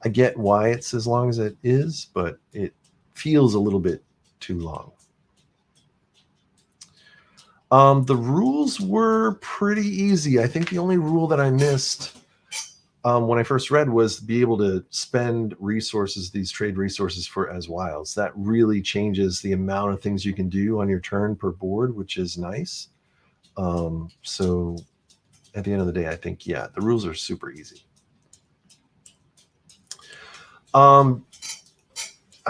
I get why it's as long as it is, but it feels a little bit too long. The rules were pretty easy. I think the only rule that I missed when I first read was be able to spend resources, these trade resources, for as wilds. That really changes the amount of things you can do on your turn per board, which is nice. So at the end of the day, I think, yeah, the rules are super easy. I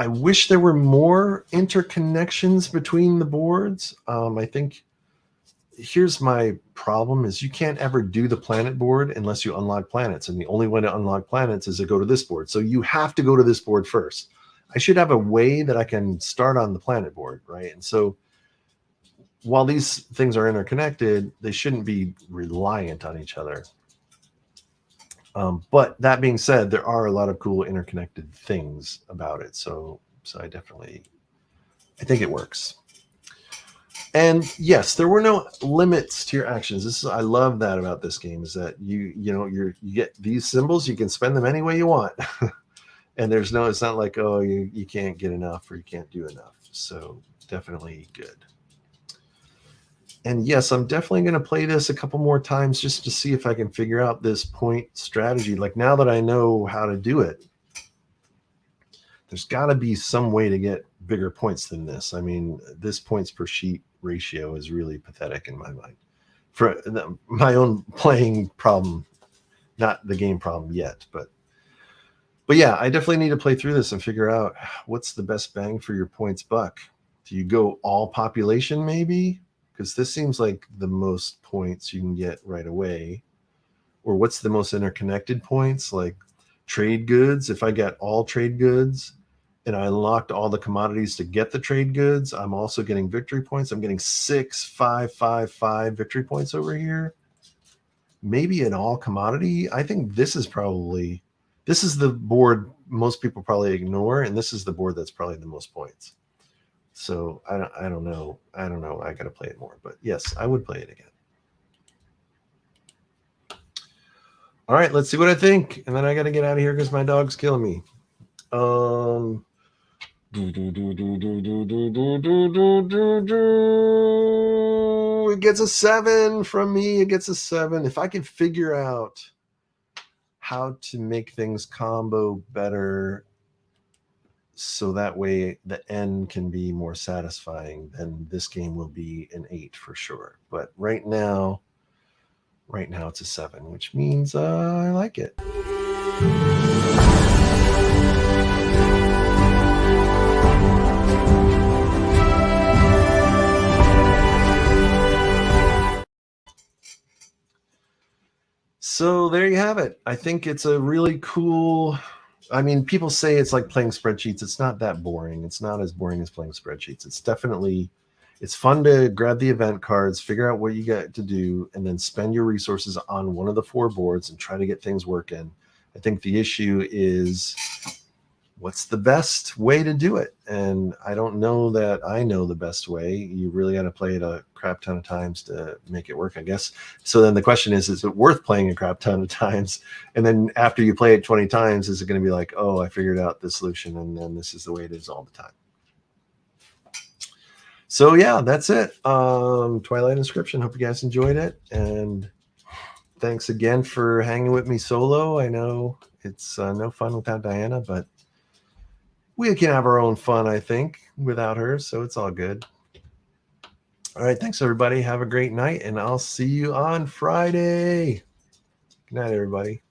wish there were more interconnections between the boards. I think here's my problem is you can't ever do the planet board unless you unlock planets. And the only way to unlock planets is to go to this board. So you have to go to this board first. I should have a way that I can start on the planet board, right? And so while these things are interconnected, they shouldn't be reliant on each other. But that being said, there are a lot of cool interconnected things about it. So I think it works. And yes, there were no limits to your actions. I love that about this game, is that you get these symbols, you can spend them any way you want. And it's not like, oh, you can't get enough or you can't do enough. So definitely good. And yes, I'm definitely going to play this a couple more times just to see if I can figure out this point strategy. Like now that I know how to do it, there's got to be some way to get bigger points than this. I mean, this points per sheet ratio is really pathetic in my mind. For my own playing problem, not the game problem yet, but yeah, I definitely need to play through this and figure out what's the best bang for your points buck. Do you go all population maybe? Because this seems like the most points you can get right away. Or what's the most interconnected points? Like trade goods. If I get all trade goods and I unlocked all the commodities to get the trade goods, I'm also getting victory points. I'm getting 6, 5, 5, 5 victory points over here. Maybe an all commodity. I think this is the board most people probably ignore, and this is the board that's probably the most points. So I don't know. I got to play it more, but yes, I would play it again. All right, let's see what I think, and then I got to get out of here because my dog's killing me. It gets a 7 from me. It gets a 7. If I can figure out how to make things combo better so that way the end can be more satisfying, then this game will be an 8 for sure. But right now it's a 7, which means I like it. So there you have it. I think it's a really cool. I mean, people say it's like playing spreadsheets. It's not that boring. It's not as boring as playing spreadsheets. It's fun to grab the event cards, figure out what you got to do, and then spend your resources on one of the 4 boards and try to get things working. I think the issue is what's the best way to do it? And I don't know that I know the best way. You really got to play it a crap ton of times to make it work, I guess. So then the question is it worth playing a crap ton of times? And then after you play it 20 times, is it going to be like, oh, I figured out the solution, and then this is the way it is all the time? So yeah, that's it. Twilight Inscription. Hope you guys enjoyed it. And thanks again for hanging with me solo. I know it's no fun without Diana, but we can have our own fun, I think, without her. So it's all good. All right. Thanks, everybody. Have a great night, and I'll see you on Friday. Good night, everybody.